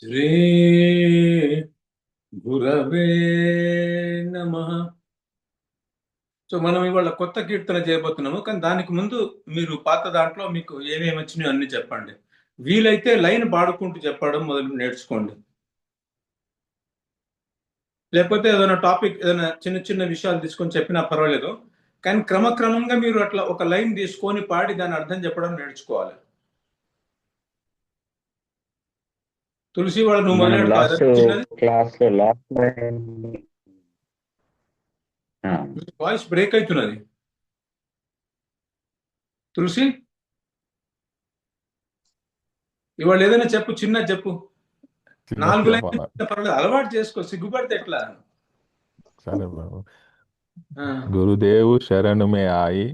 శ్రీ గురవే నమః. సో మనం ఇవాళ కొత్త కీర్తన చేయబోతున్నాము, కానీ దానికి ముందు మీరు పాత దాంట్లో మీకు ఏమేమి వచ్చినాయో అన్ని చెప్పండి. వీలైతే లైన్ పాడుకుంటూ చెప్పడం మొదలు నేర్చుకోండి. లేకపోతే ఏదైనా టాపిక్, ఏదైనా చిన్న చిన్న విషయాలు తీసుకొని చెప్పినా పర్వాలేదు, కానీ క్రమక్రమంగా మీరు అట్లా ఒక లైన్ తీసుకొని పాడి దాని అర్థం చెప్పడం నేర్చుకోవాలి. తులసి వాళ్ళు నువ్వు మనం మొదలెడతావు లాస్ట్ ఏదైనా చిన్నది. క్లాస్ లో లాస్ట్ వాయిస్ బ్రేక్ అవుతున్నది తులసి. ఇవాళ ఏదైనా చెప్పు, చిన్న చెప్పు. చిన్నది 4 లైన్లు చెప్పాలా? చెప్పినా పర్వాలేదు, అలవాటు చేసుకో, సిగ్గుపడితే ఎట్లా. సరే బాబు. ఆ, गुरुदेव शरण में आई,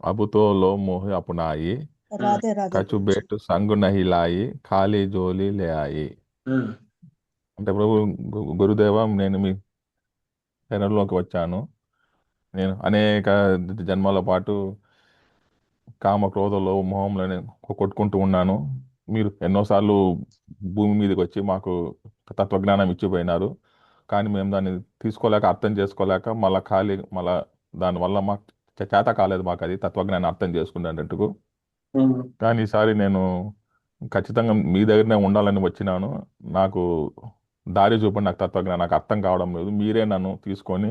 अब तो लो मोह अपनाई, राधे राधे कछु गुरु जी। बेट संग नहीं लाई, ఖాళీ జోలి లే ఆయి. ఆ, అంటే ప్రభు, గురుదేవ, నేను మీ శరణంలోకి వచ్చాను. నేను అనేక జన్మల పాటు కామ క్రోధ లోభ మోహంలోనే కొట్టుకుంటూ ఉన్నాను. మీరు ఎన్నోసార్లు భూమి మీదకి వచ్చి మాకు తత్వజ్ఞానం ఇచ్చిపోయినారు. కానీ మేము దాన్ని తీసుకోలేక, అర్థం చేసుకోలేక, మళ్ళా దానివల్ల మాకు చేత కాలేదు, మాకు అది తత్వజ్ఞానం అర్థం చేసుకునేటట్టుకు. ఆ. కానీ ఈసారి నేను ఖచ్చితంగా మీ దగ్గరనే ఉండాలని వచ్చినాను. నాకు దారి చూపండి, నాకు తత్వజ్ఞానం నాకు అర్థం కావడం లేదు, మీరే నన్ను తీసుకొని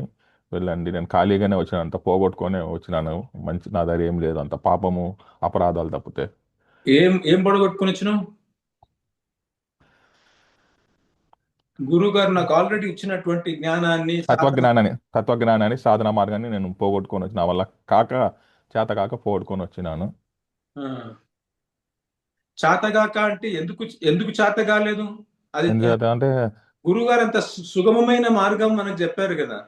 వెళ్ళండి. నేను ఖాళీగానే వచ్చినాను, అంత పోగొట్టుకొని వచ్చినాను. నా దగ్గర ఏం లేదు, అంత పాపము అపరాధాలు తప్పితే. ఏం ఏం పడగొట్టుకుని వచ్చినావు? గురువు గారు నాకు ఆల్రెడీ ఇచ్చినటువంటి జ్ఞానాన్ని, సాధన. తత్వజ్ఞానాన్ని సాధన మార్గాన్ని నేను పోగొట్టుకొని వచ్చిన, నా వల్ల కాక, చేత కాక పోగొట్టుకొని వచ్చినాను. ఆ, చాతగాక అంటే ఎందుకు ఎందుకు చాత కాలేదు? అది ఎందుచేత అంటే, గురువు గారు అంత సుగమమైన మార్గం మనకు చెప్పారు కదా,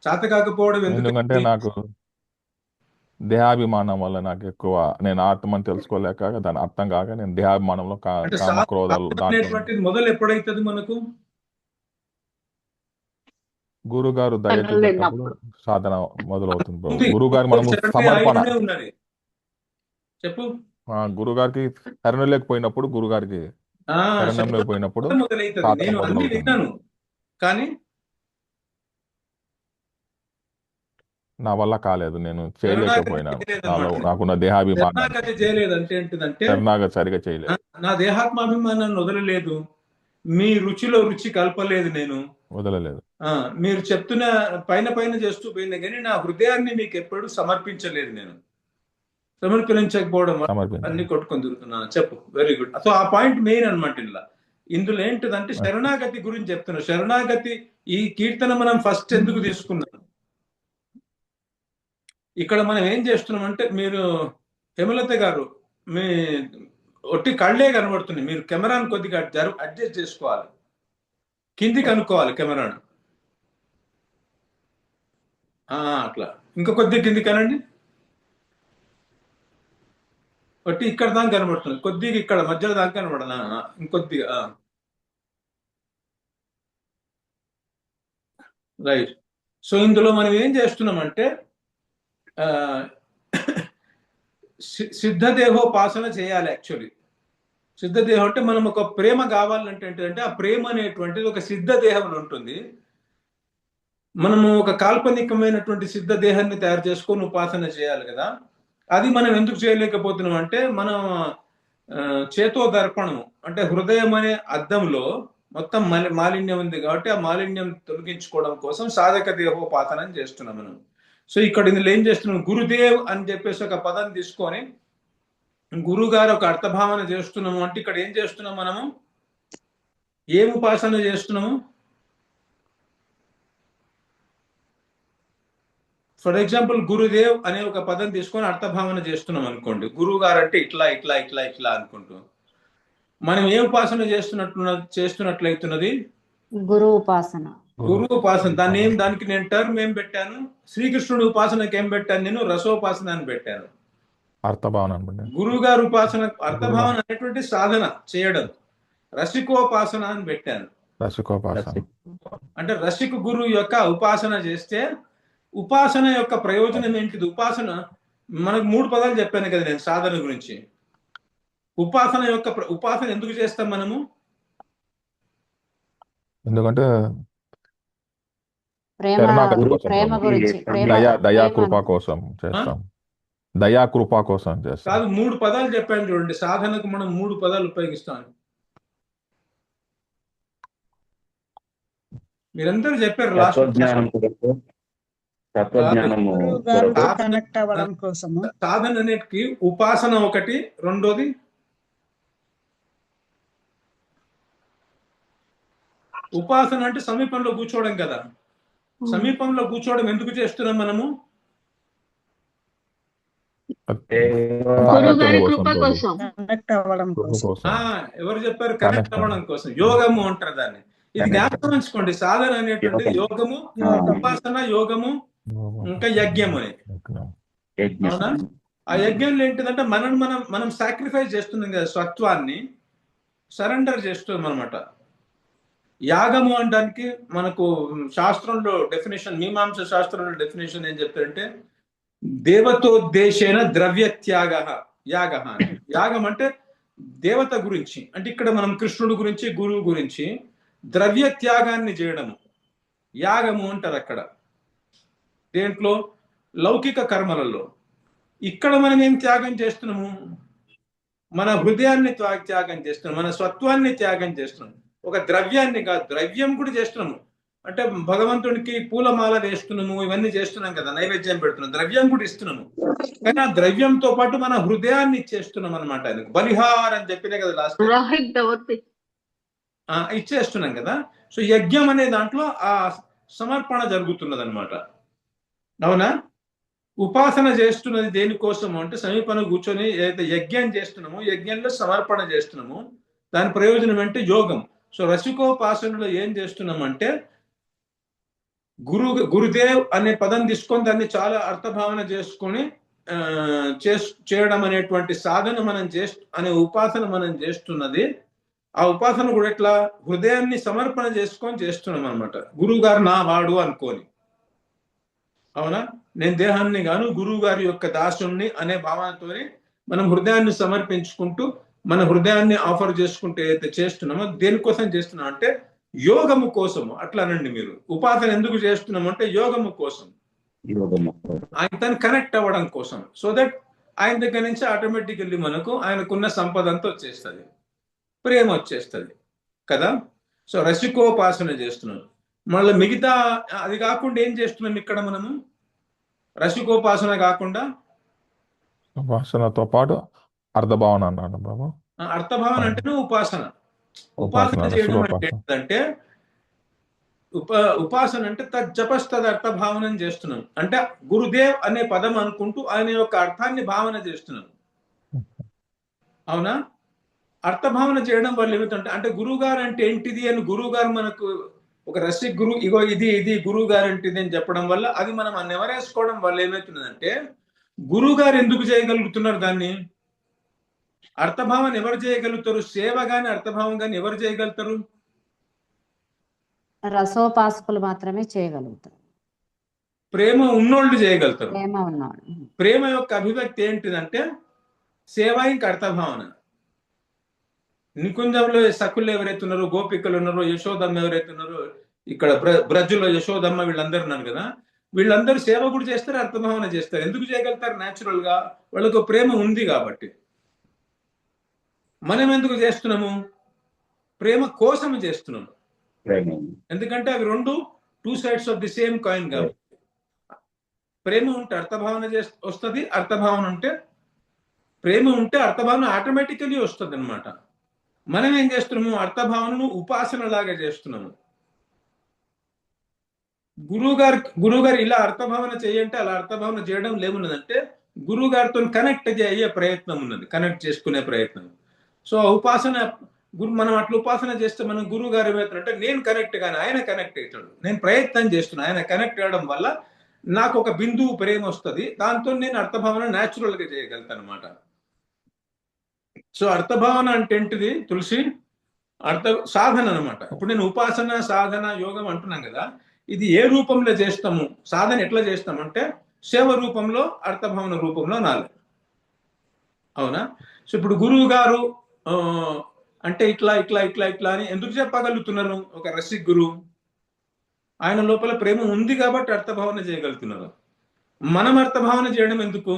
చాత కాకపోవడం ఎందుకంటే ఎందుకు? నాకు దేహాభిమానం వల్ల, నాకు ఎక్కువ, నేను ఆత్మని తెలుసుకోలేక, దాని అర్థం కాక, నేను దేహాభిమానంలో అంటే కామ క్రోధాలు సాధన దాంట్లో. అనేటువంటిది మొదలు ఎప్పుడైతుంది మనకు? గురుగారు దయ చూపెట్టినప్పుడు సాధన మొదలవుతుంది ప్రభు. ఉంది. గురుగారు మనము శరణే సమర్పణ, ఆయననే ఉన్నది. చెప్పు. గురుగారికి శరణం లేకపోయినప్పుడు, గురుగారికి ఆ, శరణం శరణం లేకపోయినప్పుడు మొదలైతుంది. సాధన నేను అన్ని మొదలవుతుంది. విన్నాను, కానీ నా వల్ల కాలేదు, నేను శరణాగతి చేయలేకపోయినాను. చేయలేదన్నమాట. నాకున్న దేహాభిమానానికి శరణాగతి చేయలేదు అంటే ఏంటిదంటే, శరణాగతి సరిగా చేయలేదు, నా దేహాత్మాభిమానాన్ని వదలలేదు, మీ రుచిలో రుచి కలపలేదు నేను. వదలలేదు. ఆ, మీరు చెప్తున్న పైన పైన చేస్తూ పోయింది, కానీ నా హృదయాన్ని మీకు ఎప్పుడు సమర్పించలేదు నేను. సమర్పించకపోవడం వల్ల సమర్పించాను. అన్ని కొట్టుకొని తిరుగుతున్నాను. చెప్పు. Very good. సో ఆ పాయింట్ మెయిన్ అనమాట. ఇందులో ఏంటిదంటే శరణాగతి గురించి చెప్తున్నా. శరణాగతి ఈ కీర్తన మనం ఫస్ట్ ఎందుకు తీసుకున్నాం? ఇక్కడ మనం ఏం చేస్తున్నామంటే, మీరు హేమలత గారు, మీ ఒట్టి కళ్ళే కనబడుతున్నాయి, మీరు కెమెరాను కొద్దిగా అడ్జస్ట్ చేసుకోవాలి, కిందికి అనుకోవాలి కెమెరాను. అట్లా ఇంకా కొద్దిగా కిందికి అనండి. ఒట్టి ఇక్కడ దాకా కనబడుతుంది, కొద్దిగా ఇక్కడ మధ్యలో దాకా కనబడనా, ఇంకొద్దిగా. రైట్. సో ఇందులో మనం ఏం చేస్తున్నామంటే, ఆ, సిద్ధదేహోపాసన చేయాలి. యాక్చువల్లీ సిద్ధదేహం అంటే, మనం ఒక ప్రేమ కావాలంటే ఏంటంటే, ఆ ప్రేమ అనేటువంటిది ఒక సిద్ధ దేహం ఉంటుంది. మనము ఒక కాల్పనికమైనటువంటి సిద్ధ దేహాన్ని తయారు చేసుకొని ఉపాసన చేయాలి కదా. అది మనం ఎందుకు చేయలేకపోతున్నాం అంటే, మనం చేతో దర్పణం అంటే హృదయం అనే అద్దంలో మొత్తం మాలిన్యం ఉంది కాబట్టి, ఆ మాలిన్యం తొలగించుకోవడం కోసం సాధక దేహోపాసన చేస్తున్నాం మనం. సో ఇక్కడ ఇందులో ఏం చేస్తున్నాం, గురుదేవ్ అని చెప్పేసి ఒక పదం తీసుకొని గురువు గారు ఒక అర్థభావన చేస్తున్నాము అంటే, ఇక్కడ ఏం చేస్తున్నాం మనము, ఏం ఉపాసన చేస్తున్నాము? ఫర్ ఎగ్జాంపుల్ గురుదేవ్ అనే ఒక పదం తీసుకొని అర్థభావన చేస్తున్నాం అనుకోండి. గురువు గారు అంటే ఇట్లా ఇట్లా ఇట్లా ఇట్లా అనుకుంటూ మనం ఏం ఉపాసన చేస్తున్నట్లయితున్నది? గురు ఉపాసన. గురు ఉపాసన. దానికి నేను టర్మ్ ఏం పెట్టాను? శ్రీకృష్ణుడి ఉపాసనకి ఏం పెట్టాను? నేను రసోపాసన అని పెట్టాను. అర్థభావన. గురువు గారు ఉపాసన అర్థభావన అనేటువంటి సాధన చేయడం. రసికోపాసన అని పెట్టాను. రసికోపాసన అంటే రసిక గురువు యొక్క ఉపాసన చేస్తే ఉపాసన యొక్క ప్రయోజనం ఏంటిది? ఉపాసన మనకు 3 పదాలు చెప్పాను కదా నేను సాధన గురించి. ఉపాసన ఎందుకు చేస్తాం మనము? ఎందుకంటే ప్రేమ శరణాగతి కోసం ప్రేమ ప్రభు. గురించి ప్రేమ దయా ప్రేమ కృప కోసం చేస్తాం. దయా కృప కోసం చేస్తాం. కాదు, 3 పదాలు చెప్పాను చూడండి. సాధనకు మనం 3 పదాలు ఉపయోగిస్తాం. మీరందరూ చెప్పారు లాస్ట్ తత్వజ్ఞానం కొరకు, తత్వజ్ఞానము గురువు గారితో కొరకు, కనెక్ట్ అవ్వడం కోసము సాధన అనేటికి ఉపాసన ఒకటి, రెండోది ఉపాసన అంటే సమీపంలో కూర్చోవడం కదా. సమీపంలో కూర్చోవడం ఎందుకు చేస్తున్నాం మనము? సాంగత్యం కోసం ప్రభు. కనెక్ట్ అవ్వడం కృప కోసం కోసం. ఎవరు చెప్పారు? కనెక్ట్ అవ్వడం కోసం. యోగము అంటారు దాన్ని. ఇది జ్ఞాపకం ఉంచుకోండి. సాధన అనేటువంటిది యోగము, ఉపాసన, యోగము, ఇంకా యజ్ఞం అనేది. అవునా? ఆ యజ్ఞంలో ఏంటిదంటే మనం సాక్రిఫైస్ చేస్తున్నాం కదా, స్వత్వాన్ని సరెండర్ చేస్తున్నాం అనమాట. యాగము అనడానికి మనకు శాస్త్రంలో డెఫినేషన్, మీమాంస శాస్త్రంలో డెఫినేషన్ ఏం చెప్తారంటే దేవతోద్దేశేన ద్రవ్య త్యాగ యాగ. యాగం అంటే దేవత గురించి, అంటే ఇక్కడ మనం కృష్ణుడు గురించి, గురువు గురించి ద్రవ్య త్యాగాన్ని చేయడము యాగము అంటారు అక్కడ. దేంట్లో? లౌకిక కర్మలలో. ఇక్కడ మనం ఏం త్యాగం చేస్తున్నాము? మన హృదయాన్ని త్యాగం చేస్తున్నాం, మన స్వత్వాన్ని త్యాగం చేస్తున్నాం. ఒక ద్రవ్యాన్ని కాదు, ద్రవ్యం కూడా చేస్తున్నాము. అంటే భగవంతునికి పూలమాల వేస్తున్నాము, ఇవన్నీ చేస్తున్నాం కదా, నైవేద్యం పెడుతున్నాం, ద్రవ్యం కూడా ఇస్తున్నాము. కానీ ఆ ద్రవ్యంతో పాటు మన హృదయాన్ని ఇచ్చేస్తున్నాం అనమాట. ఆయనకు బలిహార్ అని చెప్పినే కదా లాస్ట్, ఇచ్చేస్తున్నాం కదా. సో యజ్ఞం అనే దాంట్లో ఆ సమర్పణ జరుగుతున్నది అనమాట. అవునా? ఉపాసన చేస్తున్నది దేనికోసం అంటే సమీపన కూర్చొని ఏదైతే యజ్ఞం చేస్తున్నామో, యజ్ఞంలో సమర్పణ చేస్తున్నామో దాని ప్రయోజనం అంటే యోగం. సో రసికోపాసనలో ఏం చేస్తున్నామంటే గురుదేవ్ అనే పదం తీసుకొని దాన్ని చాలా అర్థభావన చేసుకొని చేయడం అనేటువంటి సాధన మనం అనే ఉపాసన మనం చేస్తున్నది. ఆ ఉపాసన కూడా ఎట్లా? హృదయాన్ని సమర్పణ చేసుకొని చేస్తున్నాం అనమాట. గురువు గారు నా వాడు అనుకోని. అవునా? నేను దేహాన్ని గాను గురువు గారి యొక్క దాసుని అనే భావనతోనే మనం హృదయాన్ని సమర్పించుకుంటూ మన హృదయాన్ని ఆఫర్ చేసుకుంటూ ఏదైతే చేస్తున్నామో దేనికోసం చేస్తున్నాం అంటే యోగము కోసము. అట్లానండి మీరు. ఉపాసన ఎందుకు చేస్తున్నాము అంటే యోగము కోసం, ఆయనతో కనెక్ట్ అవ్వడం కోసం. సో దట్ ఆయన దగ్గర నుంచి ఆటోమేటికల్లీ మనకు ఆయనకున్న సంపద అంతా వచ్చేస్తుంది, ప్రేమ వచ్చేస్తుంది కదా. సో రసికోపాసన చేస్తున్నాం. మళ్ళీ మిగతా అది కాకుండా ఏం చేస్తున్నాం ఇక్కడ మనము? రసికోపాసన కాకుండా ఉపాసనతో పాటు అర్ధభావన అన్నాడు బాబు. అర్థభావన అంటేనే ఉపాసన. ఉపాసన చేయడం అంటే ఏంటంటే ఉపాసన అంటే తజ్జపస్తద అర్థభావన చేస్తున్నాం. అంటే గురుదేవ్ అనే పదం అనుకుంటూ ఆయన యొక్క అర్థాన్ని భావన చేస్తున్నాం. అవునా? అర్థభావన చేయడం వల్ల ఏమిటంటే, అంటే గురువు గారు అంటే ఏంటిది అని గురువు గారు మనకు ఒక రసిక్ గురువు, ఇగో ఇది గురువు గారు ఏంటిది అని చెప్పడం వల్ల అది మనం నెవరేసుకోవడం వల్ల ఏమవుతుందంటే గురువు గారు ఎందుకు చేయగలుగుతున్నారు దాన్ని? అర్థభావం ఎవరు చేయగలుగుతారు? సేవ గాని అర్థభావం గాని ఎవరు చేయగలుగుతారు? రసోపాసకులు మాత్రమే చేయగలుగుతారు. ప్రేమ ఉన్నోళ్ళు చేయగలుగుతారు. ప్రేమ ఉన్నాడు. ప్రేమ యొక్క అభివ్యక్తి ఏంటిదంటే సేవ ఇంకా అర్థభావన. నికుంజంలో సకులు ఎవరైతే ఉన్నారో, గోపికలు ఉన్నారో, యశోదమ్మ ఎవరైతే ఉన్నారో, ఇక్కడ బ్రజ్జులో యశోదమ్మ వీళ్ళందరూ ఉన్నారు కదా, వీళ్ళందరూ సేవ కూడా చేస్తారు, అర్థభావన చేస్తారు. ఎందుకు చేయగలుగుతారు? న్యాచురల్ గా వాళ్ళకు ప్రేమ ఉంది కాబట్టి. మనం ఎందుకు చేస్తున్నాము? ప్రేమ కోసం చేస్తున్నాము. ఎందుకంటే అవి రెండు 2 sides of the same coin కాబట్టి. ప్రేమ ఉంటే అర్థభావన వస్తుంది, అర్థభావన ఉంటే ప్రేమ ఉంటే అర్థభావన ఆటోమేటికలీ వస్తుంది అనమాట. మనం ఏం చేస్తున్నాము? అర్థభావనను ఉపాసన లాగా చేస్తున్నాము. గురువు గారు ఇలా అర్థభావన చేయంటే అలా అర్థభావన చేయడం లేమున్నదంటే గురువు గారితో కనెక్ట్ అయ్యే ప్రయత్నం ఉన్నది, కనెక్ట్ చేసుకునే ప్రయత్నం. సో ఉపాసన మనం అట్లా ఉపాసన చేస్తే మనం గురువు గారు ఏమవుతారంటే నేను కనెక్ట్ కానీ ఆయన కనెక్ట్ అవుతాడు. నేను ప్రయత్నం చేస్తున్నా, ఆయన కనెక్ట్ అవ్వడం వల్ల నాకు ఒక బిందువు ప్రేమ వస్తుంది, దాంతో నేను అర్థభావన న్యాచురల్ గా చేయగలుగుతాను అనమాట. సో అర్థభావన అంటే ఏంటిది తులసి? సాధన అనమాట. ఇప్పుడు నేను ఉపాసన, సాధన, యోగం అంటున్నాను కదా, ఇది ఏ రూపంలో చేస్తాము? సాధన ఎట్లా చేస్తామంటే సేవ రూపంలో, అర్థభావన రూపంలో నాలుగు. అవునా? సో ఇప్పుడు గురువు గారు అంటే ఇట్లా ఇట్లా ఇట్లా ఇట్లా అని ఎందుకు చెప్పగలుగుతున్నారు ఒక రసిక్ గురువు? ఆయన లోపల ప్రేమ ఉంది కాబట్టి అర్థభావన చేయగలుగుతున్నారు. మనం అర్థభావన చేయడం ఎందుకు?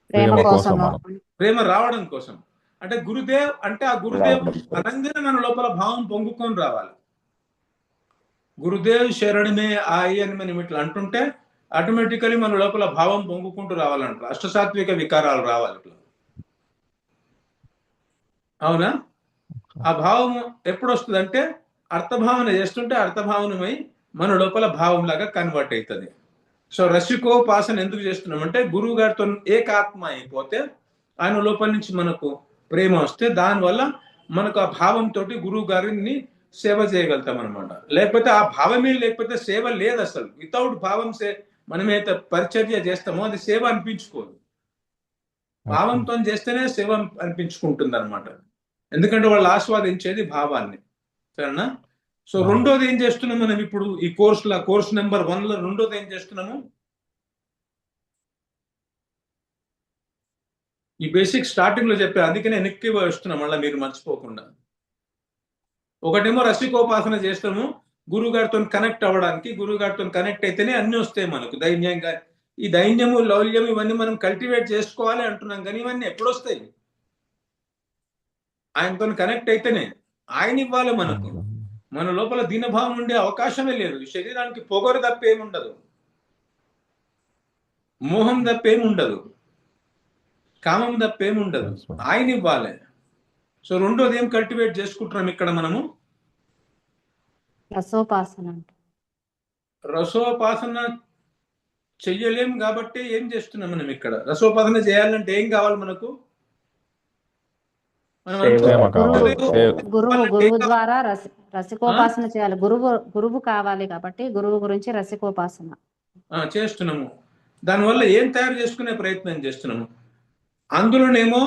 ప్రేమ ప్రేమ కోసం కోసము. మనం. ప్రేమ రావడం కోసం. అంటే గురుదేవ్ అంటే ఆ గురుదేవ్ అనంగానే మన లోపల భావం పొంగుకొని రావాలి. గురుదేవ్ శరణమే ఆయి అని మనం ఇట్లా అంటుంటే ఆటోమేటికలీ మన లోపల భావం పొంగుకుంటూ రావాలంట. అష్టసాత్విక వికారాలు రావాలి ఇట్లా. అవునా? ఆ భావం ఎప్పుడు వస్తుందంటే అర్థభావన చేస్తుంటే అర్థభావనమై మన లోపల భావం లాగా కన్వర్ట్ అవుతుంది. సో రసికోపాసన ఎందుకు చేస్తున్నామంటే గురువు గారితో ఏకాత్మ అయిపోతే ఆయన లోపల నుంచి మనకు ప్రేమ వస్తే దానివల్ల మనకు ఆ భావంతో గురువు గారిని సేవ చేయగలుగుతాం అనమాట. లేకపోతే ఆ భావమే లేకపోతే సేవ లేదు అసలు. వితౌట్ భావం మనమైతే పరిచర్య చేస్తామో అది సేవ అనిపించుకోదు. భావంతో చేస్తేనే సేవ అనిపించుకుంటుంది అనమాట. ఎందుకంటే వాళ్ళు ఆస్వాదించేది భావాన్ని. సరేనా? సో రెండోది ఏం చేస్తున్నాం మనం ఇప్పుడు ఈ కోర్స్ నెంబర్ 1 లో రెండోది ఏం చేస్తున్నాము? ఈ బేసిక్ స్టార్టింగ్ లో చెప్పా, అందుకనే వెనక్కి వస్తున్నాం మళ్ళీ మీరు మర్చిపోకుండా. ఒకటేమో రసికోపాసన చేస్తాము గురువు గారితో కనెక్ట్ అవ్వడానికి. గురువు గారితో కనెక్ట్ అయితేనే అన్ని వస్తాయి మనకు. దైన్యంగా ఈ దైన్యము లౌల్యం ఇవన్నీ మనం కల్టివేట్ చేసుకోవాలి అంటున్నాం, కానీ ఇవన్నీ ఎప్పుడు వస్తాయి? ఆయనతో కనెక్ట్ అయితేనే. ఆయన ఇవ్వాలి మనకు. మన లోపల దీనభావం ఉండే అవకాశమే లేదు. శరీరానికి పొగరు తప్పేముండదు, మోహం తప్పేముండదు, కామం తప్పేముండదు. ఆయన ఇవ్వాలి. సో రెండోది ఏం కల్టివేట్ చేసుకుంటున్నాం ఇక్కడ మనము? రసోపాసన. రసోపాసన చెయ్యలేం కాబట్టి ఏం చేస్తున్నాం మనం ఇక్కడ? రసోపాసన చేయాలంటే ఏం కావాలి మనకు? ప్రేమ కావాలి. గురువు ద్వారా రసికోపాసన చేయాలి. గురువు కావాలి కాబట్టి గురువు గురించి రసికోపాసన చేస్తున్నాము. దానివల్ల ఏం తయారు చేసుకునే ప్రయత్నం చేస్తున్నాము? అందులోనేమో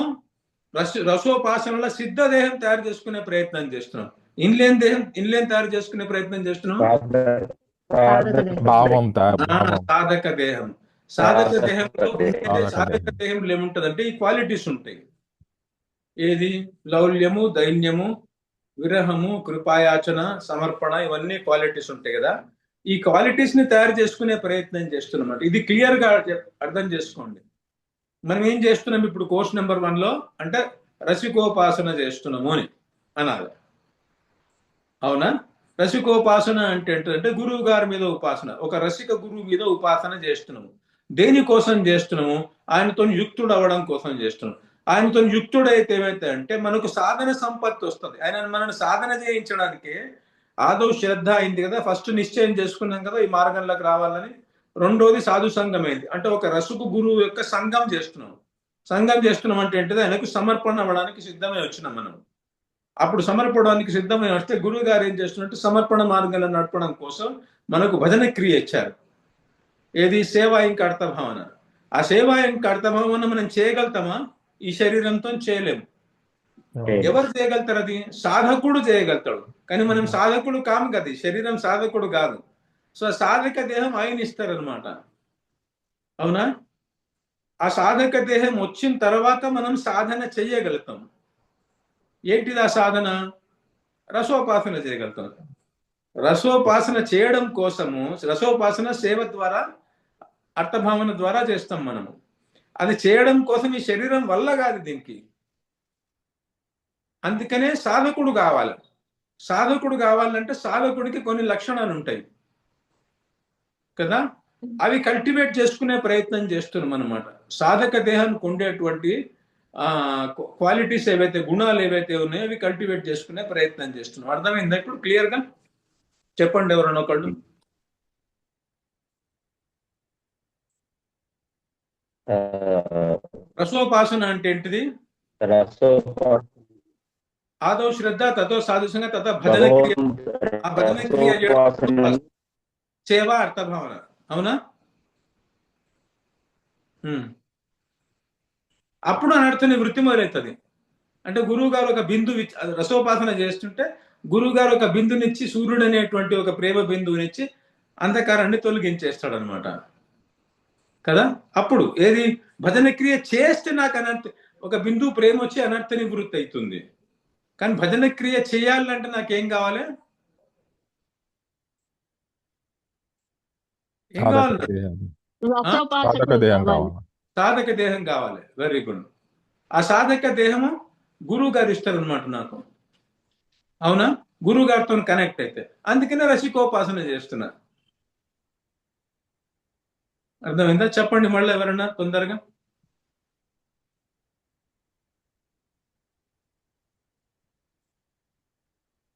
రసోపాసనలో సిద్ధదేహం తయారు చేసుకునే ప్రయత్నం చేస్తున్నాం. ఇన్లేన్ తయారు చేసుకునే ప్రయత్నం చేస్తున్నాం. సాధక దేహం. సాధక దేహంలో ఏముంటదంటే ఈ క్వాలిటీస్ ఉంటాయి. ఏది? లౌల్యము, దైన్యము, విరహము, కృపాయాచన, సమర్పణ, ఇవన్నీ క్వాలిటీస్ ఉంటాయి కదా. ఈ క్వాలిటీస్ ని తయారు చేసుకునే ప్రయత్నం చేస్తున్నమాట. ఇది క్లియర్ గా అర్థం చేసుకోండి. మనం ఏం చేస్తున్నాం ఇప్పుడు కోర్స్ నెంబర్ 1 లో అంటే రసికోపాసన చేస్తున్నాము అని అనాలి. అవునా? రసికోపాసన అంటే ఏంటంటే గురువు గారి మీద ఉపాసన. ఒక రసిక గురువు మీద ఉపాసన చేస్తున్నాము. దేనికోసం చేస్తున్నాము? ఆయనతో యుక్తుడు అవ్వడం కోసం చేస్తున్నాం. ఆయనతో యుక్తుడైతే ఏమైతే అంటే మనకు సాధన సంపత్తి వస్తుంది. ఆయన మనల్ని సాధన చేయించడానికి ఆదౌ శ్రద్ధ అయింది కదా. ఫస్ట్ నిశ్చయం చేసుకున్నాం కదా ఈ మార్గంలోకి రావాలని. రెండోది సాధు సంఘం అయింది. అంటే ఒక రసుకు గురువు యొక్క సంఘం చేస్తున్నాం. సంఘం చేస్తున్నాం అంటే ఏంటిది? ఆయనకు సమర్పణ అవ్వడానికి సిద్ధమై వచ్చినాం మనం. అప్పుడు సమర్పడానికి సిద్ధమై వస్తే గురువు గారు ఏం చేస్తున్నట్టు సమర్పణ మార్గాలను నడపడం కోసం మనకు భజన క్రియ ఇచ్చారు. ఏది? సేవా ఇంకా అర్థభావన. ఆ సేవా ఇంకా అర్థభావన మనం చేయగలుగుతామా? ఈ శరీరంతో చేయలేము. ఎవరు చేయగలుగుతారు? అది సాధకుడు చేయగలుగుతాడు. కానీ మనం సాధకుడు కాము కదా. శరీరం సాధకుడు కాదు. సో సాధక దేహం ఆయన ఇస్తారనమాట. అవునా? ఆ సాధక దేహం వచ్చిన తర్వాత మనం సాధన చెయ్యగలుగుతాం. ఏంటిది ఆ సాధన? రసోపాసన చేయగలుగుతాం. రసోపాసన చేయడం కోసము రసోపాసన సేవ ద్వారా అర్థభావన ద్వారా చేస్తాం మనము. అది చేయడం కోసం ఈ శరీరం వల్ల కాదు దీనికి. అందుకనే సాధకుడు కావాలి. సాధకుడు కావాలంటే సాధకుడికి కొన్ని లక్షణాలు ఉంటాయి కదా. అవి కల్టివేట్ చేసుకునే ప్రయత్నం చేస్తున్నాం అనమాట. సాధక దేహానికి ఉండేటువంటి క్వాలిటీస్ ఏవైతే, గుణాలు ఏవైతే ఉన్నాయో అవి కల్టివేట్ చేసుకునే ప్రయత్నం చేస్తున్నాం. అర్థమైందా ఇప్పుడు క్లియర్ గా? చెప్పండి ఎవరన్నా ఒకళ్ళు. రసోపాసన అంటే ఏంటిది? ఆదో శ్రద్ధ, తతో సాధుసంగ, తత భజన క్రియ. ఆ భజన క్రియ సేవ అర్థభావన. అవునా? అప్పుడు అనర్థని వృత్తి మొదలవుతుంది. అంటే గురువు గారు ఒక బిందువు రసోపాసన చేస్తుంటే గురువు గారు ఒక బిందునిచ్చి, సూర్యుడు అనేటువంటి ఒక ప్రేమ బిందువునిచ్చి అంధకారాన్ని తొలగించేస్తాడు అనమాట కదా. అప్పుడు ఏది? భజన క్రియ చేస్తే నాకు అనర్థ ఒక బిందువు ప్రేమ వచ్చి అనర్థ నివృత్తి అవుతుంది. కానీ భజన క్రియ చేయాలంటే నాకేం కావాలి? ఏం సాధక కావాలి నాకు? దేహం, సాధక రసోపాసకుడు దేహం కావాలి. కావాలి. సాధక దేహం కావాలి. Very good. ఆ సాధక దేహము గురువు గారు ఇస్తారు అనమాట నాకు. అవునా? గురువు గారితో కనెక్ట్ అయితే అందుకనే రసికోపాసన చేస్తున్నా. అర్థమైందా? చెప్పండి మళ్ళీ ఎవరన్నా తొందరగా.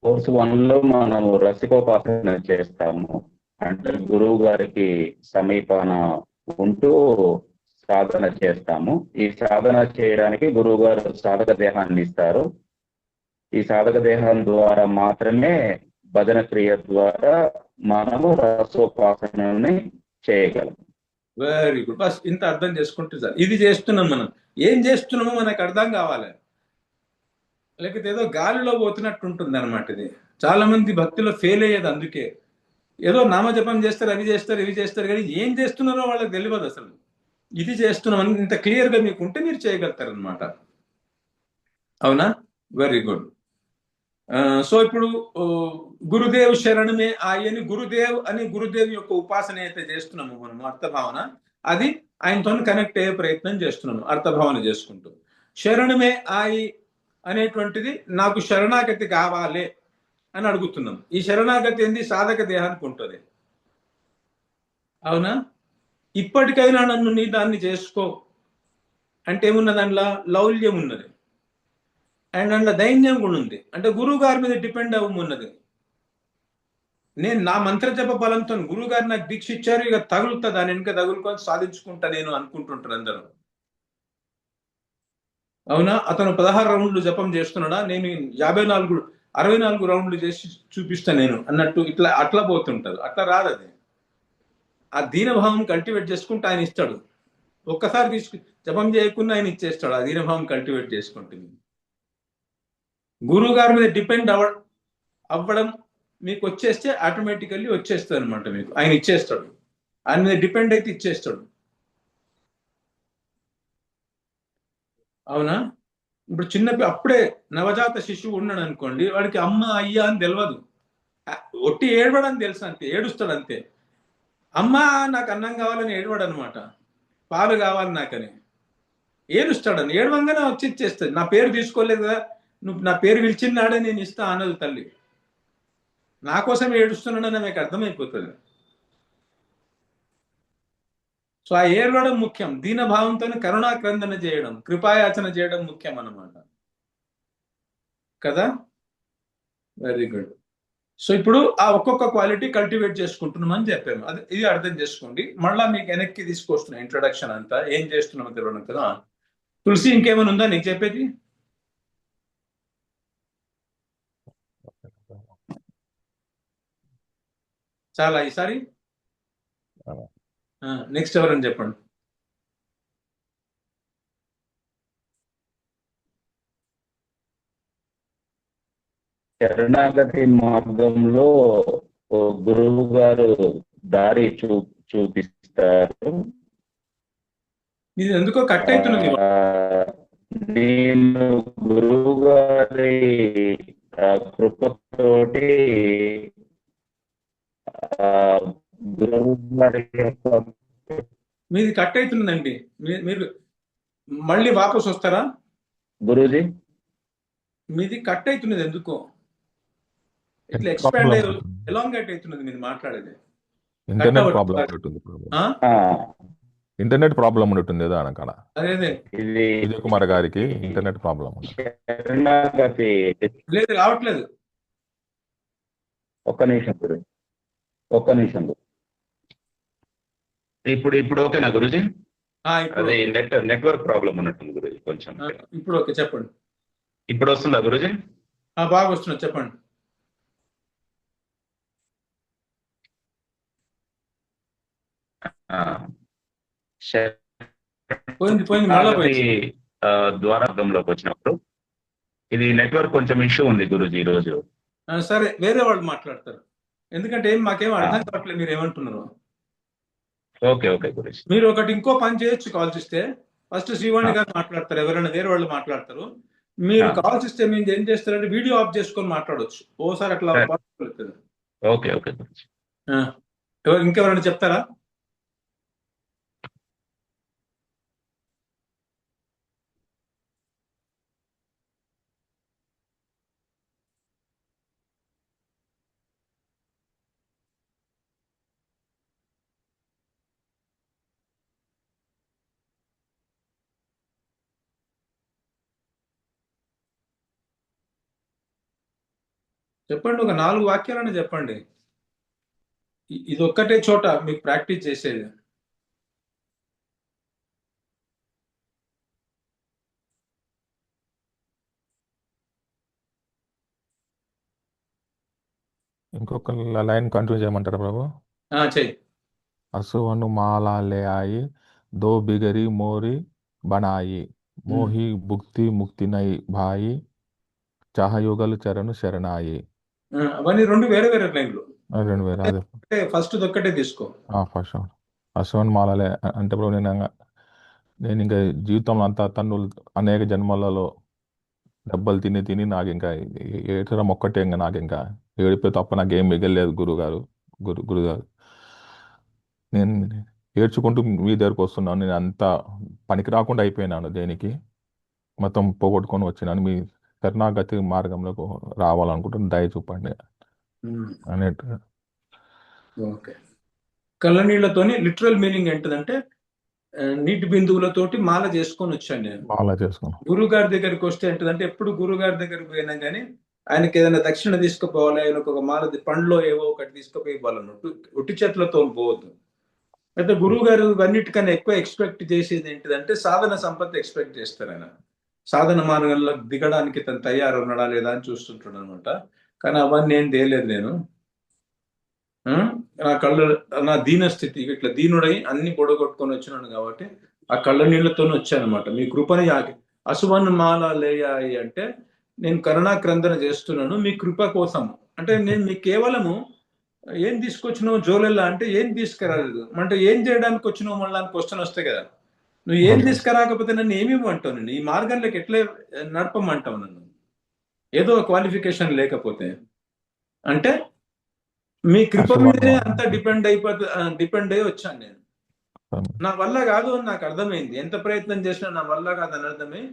కోర్స్ 1 లో మనము రసికోపాసన చేస్తాము. అంటే గురువు గారికి సమీపాన ఉంటూ సాధన చేస్తాము. ఈ సాధన చేయడానికి గురువు గారు సాధక దేహాన్ని ఇస్తారు. ఈ సాధక దేహం ద్వారా మాత్రమే భజన క్రియ ద్వారా మనము రసోపాసనని చేయగలం. Very good. బస్ ఇంత అర్థం చేసుకుంటే సార్ ఇది చేస్తున్నాం మనం. ఏం చేస్తున్నామో మనకు అర్థం కావాలి. లేకపోతే ఏదో గాలిలో పోతున్నట్టు ఉంటుంది అనమాట. ఇది చాలా మంది భక్తిలో ఫెయిల్ అయ్యేది అందుకే. ఏదో నామజపం చేస్తారు, అవి చేస్తారు, ఇవి చేస్తారు, కానీ ఏం చేస్తున్నారో వాళ్ళకి తెలియదు అసలు. ఇది చేస్తున్నాం అని ఇంత క్లియర్ గా మీకు ఉంటే మీరు చేయగలుగుతారు అనమాట. అవునా? Very good. సో ఇప్పుడు గురుదేవ్ శరణమే ఆయని గురుదేవ్ అని గురుదేవ్ యొక్క ఉపాసన అయితే చేస్తున్నాము మనము అర్థభావన, అది ఆయనతో కనెక్ట్ అయ్యే ప్రయత్నం చేస్తున్నాము అర్థభావన చేసుకుంటూ. శరణమే ఆయి అనేటువంటిది నాకు శరణాగతి కావాలి అని అడుగుతున్నాం. ఈ శరణాగతి ఏంది? సాధక దేహానికి ఉంటుంది. అవునా? ఇప్పటికైనా నన్ను నీ దాన్ని చేసుకో అంటే ఏమున్నది? అందులో లౌల్యం ఉన్నది అండ్ అందులో దైన్యం కూడా ఉంది. అంటే గురువు గారి మీద డిపెండ్ అవ్వమున్నది. నేను నా మంత్ర జప బలంతో గురువు గారు నాకు దీక్ష ఇచ్చారు, ఇక తగులుతా, దాని వెనుక తగులుకొని సాధించుకుంటా నేను అనుకుంటుంటారు అందరూ. అవునా? అతను 16 రౌండ్లు జపం చేస్తున్నాడా, నేను 64 రౌండ్లు చేసి చూపిస్తా నేను అన్నట్టు అట్లా పోతుంటారు. అట్లా రాదు. అది ఆ దీనభావం కల్టివేట్ చేసుకుంటే ఆయన ఇస్తాడు. ఒక్కసారి జపం చేయకుండా ఆయన ఇచ్చేస్తాడు. ఆ దీనభావం కల్టివేట్ చేసుకుంటుంది. గురువు గారి మీద డిపెండ్ అవ్వడం మీకు వచ్చేస్తే ఆటోమేటికల్లీ వచ్చేస్తుంది అనమాట. మీకు ఆయన ఇచ్చేస్తాడు. ఆయన మీద డిపెండ్ అయితే ఇచ్చేస్తాడు. అవునా? ఇప్పుడు అప్పుడే నవజాత శిశువు ఉన్నాడు అనుకోండి, వాడికి అమ్మ అయ్యా అని తెలియదు. ఒట్టి ఏడవడని తెలుసు, అంతే. ఏడుస్తాడు అంతే. అమ్మ నాకు అన్నం కావాలని ఏడవాడు అనమాట, పాలు కావాలి నాకని ఏడుస్తాడని. ఏడవంగానే వచ్చి ఇచ్చేస్తుంది. నా పేరు తీసుకోలేదు కదా, నువ్వు నా పేరు పిలిచినాడే నేను ఇస్తా అన్నది తల్లి. నా కోసం ఏడుస్తున్నాడని మీకు అర్థమైపోతుంది. సో ఆ ఏడవడం ముఖ్యం. దీనభావంతో కరుణాక్రందన చేయడం, కృపాయాచన చేయడం ముఖ్యం అన్నమాట కదా. Very good. సో ఇప్పుడు ఆ ఒక్కొక్క క్వాలిటీ కల్టివేట్ చేసుకుంటున్నాం అని చెప్పాము. ఇది అర్థం చేసుకోండి. మళ్ళా మీకు వెనక్కి తీసుకొస్తున్నా ఇంట్రొడక్షన్ అంతా ఏం చేస్తున్నామో తెలియడం కదా. తులసి ఇంకేమైనా ఉందా నీకు చెప్పేది? చాలా ఈసారి నెక్స్ట్ ఎవరని చెప్పండి. శరణాగతి మార్గంలో గురువు గారు దారి చూపిస్తారు. ఇది ఎందుకో కట్ అవుతున్నది. నేను గురువు గారి కృపతోటి గురువు గారి మీది కట్ అవుతుందండి. మీరు మళ్ళీ వాపస్ వస్తారా? గురూజీ మీది కట్ అవుతున్నది ఎందుకో, ఇట్లా ఎక్స్పాండ్ ఎలాంగేట్ అవుతున్నది మీరు మాట్లాడేది. ఇంటర్నెట్ ప్రాబ్లం ఉంటుంది. ఇంటర్నెట్ ప్రాబ్లం ఉంటుంది ఏదో అనకాడ. అదే విజయ్ కుమార్ గారికి ఇంటర్నెట్ ప్రాబ్లం ఉంది. లేదు, రావట్లేదు. ఒక్క నిమిషం గురు, ఒక్క నిమిషం. ఇప్పుడు ఓకేనా గురుజీ? అదే నెట్వర్క్ ప్రాబ్లం ఉన్నట్టుంది గురుజీ కొంచెం. ఇప్పుడు ఓకే, చెప్పండి. ఇప్పుడు వస్తుందా గురుజీ? బాగా వస్తున్నా, చెప్పండి. ద్వారాంలోకి వచ్చినప్పుడు ఇది నెట్వర్క్ కొంచెం ఇష్యూ ఉంది గురుజీ ఈ రోజు. సరే, వేరే వాళ్ళు మాట్లాడతారు. ఎందుకంటే మాకేం అర్థం కావట్లేదు మీరు ఏమంటున్నారు. Okay okay Guruji. మీరు ఇంకో పని చేయొచ్చు. కాల్ చేస్తే ఫస్ట్ శ్రీవాణి గారు మాట్లాడతారు, ఎవరైనా వేరే వాళ్ళు మాట్లాడతారు. మీరు ఆ, కాల్స్ ఇస్తే మేము ఏం చేస్తారంటే వీడియో ఆఫ్ చేసుకొని మాట్లాడొచ్చు. ఓసారి అట్లా సరే. పాసిబుల్ అవుతుంది. Okay okay Guruji. ఆ. ఇంకెవరైనా చెప్తారా? చెప్పండి, ఒక 4 వాక్యాలనే చెప్పండి. ఇది ఒక్కటే చోట మీకు ప్రాక్టీస్ చేసేది. ఇంకొక లైన్ కంటిన్యూ చేయమంటారా ప్రభు? చెయ్యి. असुवन माला ले आई, दो बिगरी मोरी बनाई, मोही भुक्ति मुक्ति नई भाई, चाह युगल चरण शरणाई. అవన్నీ 2 వేరే వేరే లైన్లు. రెండు వేరే అదే ఫస్ట్ ఒక్కటే తీసుకో. ఫస్ట్ అశ్వన్ మాలలే అంటే ఇప్పుడు నేను ఇంకా జీవితంలో అంతా తన్నులు అనేక జన్మలలో దెబ్బలు తిని తిని నాకు ఇంకా ఏడ్చడం ఒక్కటే, ఇంకా నాకు ఇంకా ఏడిపోయి తప్ప నాకేం మిగలేదు గురుగారు. నేను ఏడ్చుకుంటూ మీ దగ్గరకు వస్తున్నాను. నేను అంతా పనికి రాకుండా అయిపోయినాను, దేనికి మొత్తం పోగొట్టుకొని వచ్చినాను. మీ శరణాగతి మార్గంలోకి రావాలనుకుంటున్నాను, దయ చూపండి అన్నట్టు. ఓకే. కళ్ళ నీళ్లతోని లిటరల్ మీనింగ్ ఏంటంటే నీటి బిందువులతోటి మాల చేసుకొని వచ్చాను నేను. మాల చేసుకున్నాను. గురువు గారి దగ్గరికి వస్తే ఏంటంటే ఎప్పుడు గురువు గారి దగ్గరికి పోయినా కానీ ఆయనకి ఏదైనా దక్షిణ తీసుకుపోవాలి, ఆయనకు ఒక మాల పండ్లో ఏవో ఒకటి తీసుకుపోయి ఇవ్వాలన్నట్టు, ఒట్టి చేతులతో పోవద్దు. అయితే గురువు గారు అన్నిటికన్నా ఎక్కువ ఎక్స్పెక్ట్ చేసేది ఏంటిదంటే సాధన సంపత్తి ఎక్స్పెక్ట్ చేస్తారు. ఆయన సాధన మార్గంలో దిగడానికి తను తయారు ఉన్నాడా లేదా అని చూస్తుంటాడు అనమాట. కానీ అవన్నీ ఏం తేలేదు నేను. నా కళ్ళు, నా దీన స్థితి ఇట్లా దీనుడై అన్ని పొడగొట్టుకొని వచ్చినాను కాబట్టి ఆ కళ్ళ నీళ్లతోనే వచ్చానమాట. మీ కృపని అసువన్ మాల లేయాయి అంటే నేను కరుణాక్రందన చేస్తున్నాను మీ కృప కోసం. అంటే నేను మీకు కేవలము ఏం తీసుకొచ్చినావు జోలెల్లా అంటే ఏం తీసుకురాలేదు అంటే ఏం చేయడానికి వచ్చినావు మళ్ళీ అని క్వశ్చన్ వస్తాయి కదా. నువ్వు ఏం తీసుకురాకపోతే నన్ను ఏమేమంటావు, నేను ఈ మార్గంలోకి ఎట్లా నడపమంటావు నన్ను, ఏదో క్వాలిఫికేషన్ లేకపోతే. అంటే మీ కృప మీదనే అంతా డిపెండ్ అయ్యి వచ్చాను నేను. నా వల్ల కాదు అని నాకు అర్థమైంది. ఎంత ప్రయత్నం చేసినా నా వల్ల కాదు అని అర్థమై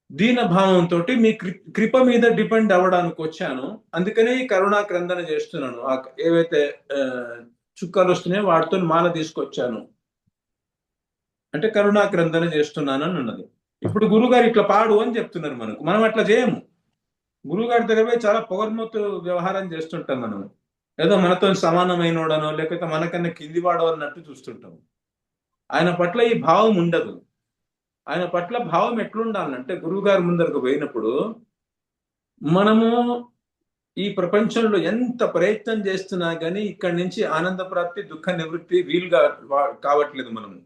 దీన భావంతో మీ కృప మీద డిపెండ్ అవ్వడానికి వచ్చాను. అందుకనే ఈ కరుణా క్రందన చేస్తున్నాను. ఏవైతే చుక్కలు వస్తున్నాయో వాటితో మాల తీసుకొచ్చాను అంటే కరుణా క్రందన చేస్తున్నాను అని ఉన్నది. ఇప్పుడు గురుగారు ఇట్లా పాడు అని చెప్తున్నారు మనకు, మనం అట్లా చేయము. గురువుగారి దగ్గర పోయి చాలా పొగర్మూతు వ్యవహారం చేస్తుంటాం మనం. ఏదో మనతో సమానమైనోడనో లేకపోతే మనకన్నా కిందివాడో అన్నట్టు చూస్తుంటాం. ఆయన పట్ల ఈ భావం ఉండదు. ఆయన పట్ల భావం ఎట్లుండాలంటే గురువుగారి ముందరకు పోయినప్పుడు మనము ఈ ప్రపంచంలో ఎంత ప్రయత్నం చేస్తున్నా కానీ ఇక్కడి నుంచి ఆనంద ప్రాప్తి దుఃఖ నివృత్తి వీలుగా కావట్లేదు. మనము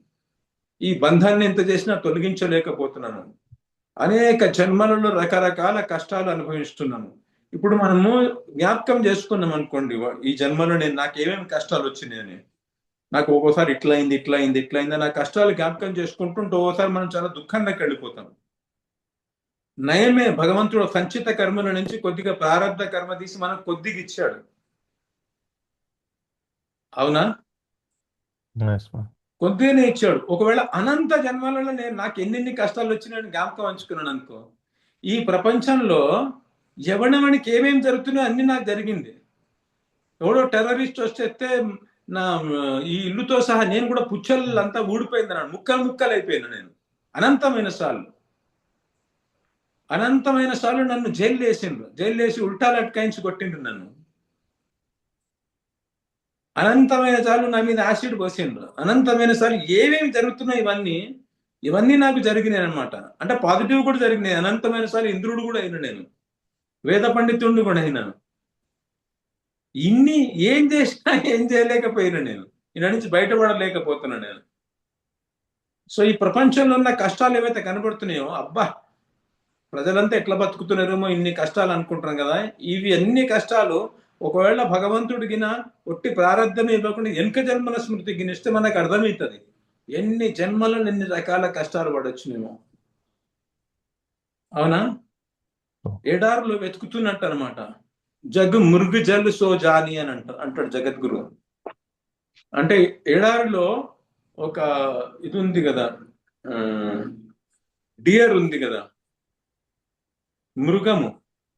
ఈ బంధాన్ని ఎంత చేసినా తొలగించలేకపోతున్నాము. అనేక జన్మలలో రకరకాల కష్టాలు అనుభవిస్తున్నాము. ఇప్పుడు మనము జ్ఞాపకం చేసుకున్నాం అనుకోండి, ఈ జన్మలో నాకు ఏమేమి కష్టాలు వచ్చినాయని. నాకు ఒక్కోసారి ఇట్లా అయింది నా కష్టాలు జ్ఞాపకం చేసుకుంటుంటే ఒక్కోసారి మనం చాలా దుఃఖంలోకి వెళ్ళిపోతాం. నయమే భగవంతుడు సంచిత కర్మల నుంచి కొద్దిగా ప్రారంభ కర్మ తీసి మనకు కొద్దిగా ఇచ్చాడు. అవునా? కొద్దిగానే ఇచ్చాడు. ఒకవేళ అనంత జన్మలలో నాకు ఎన్ని కష్టాలు వచ్చినాయని జ్ఞాపకం ఉంచుకున్నాను అనుకో, ఈ ప్రపంచంలో ఎవరికి ఏమేమి జరుగుతున్నాయో అన్ని నాకు జరిగింది. ఎవడో టెర్రరిస్ట్ వస్తే నా ఈ ఇల్లుతో సహా నేను కూడా పుచ్చలంతా ఊడిపోయింది అన్నాడు, ముక్కలు అయిపోయాను నేను. అనంతమైన సార్లు నన్ను జైలు వేసి ఉల్టాలు అట్కాయించి కొట్టిండ్రు నన్ను. అనంతమైన సార్లు నా మీద యాసిడ్ పోసిండ్రు. అనంతమైన సార్లు ఏమేమి జరుగుతున్నాయి ఇవన్నీ నాకు జరిగినాయి అనమాట. అంటే పాజిటివ్ కూడా జరిగినాయి. అనంతమైన సార్లు ఇంద్రుడు కూడా అయినా, నేను వేద పండితుడిని కూడా అయినాను. ఇన్ని ఏం చేసినా ఏం చేయలేకపోయినా నేను ఇలా నుంచి బయటపడలేకపోతున్నా నేను. సో ఈ ప్రపంచంలో ఉన్న కష్టాలు ఏవైతే కనబడుతున్నాయో, అబ్బా ప్రజలంతా ఎట్లా బతుకుతున్నారేమో ఇన్ని కష్టాలు అనుకుంటున్నాం కదా. ఇవి అన్ని కష్టాలు ఒకవేళ భగవంతుడి గిన ఒట్టి ప్రారంధమే ఇవ్వకుండా వెనుక జన్మల స్మృతి గినిస్తే మనకు అర్థమవుతుంది ఎన్ని జన్మలను ఎన్ని రకాల కష్టాలు పడొచ్చు మేము. అవునా? ఎడారిలో వెతుకుతున్నట్టు అనమాట. జగ్ మురుగు జల్ సో జాని అని అంటాడు జగద్గురు. అంటే ఎడారిలో ఒక ఇది ఉంది కదా, డియర్ ఉంది కదా, మృగము.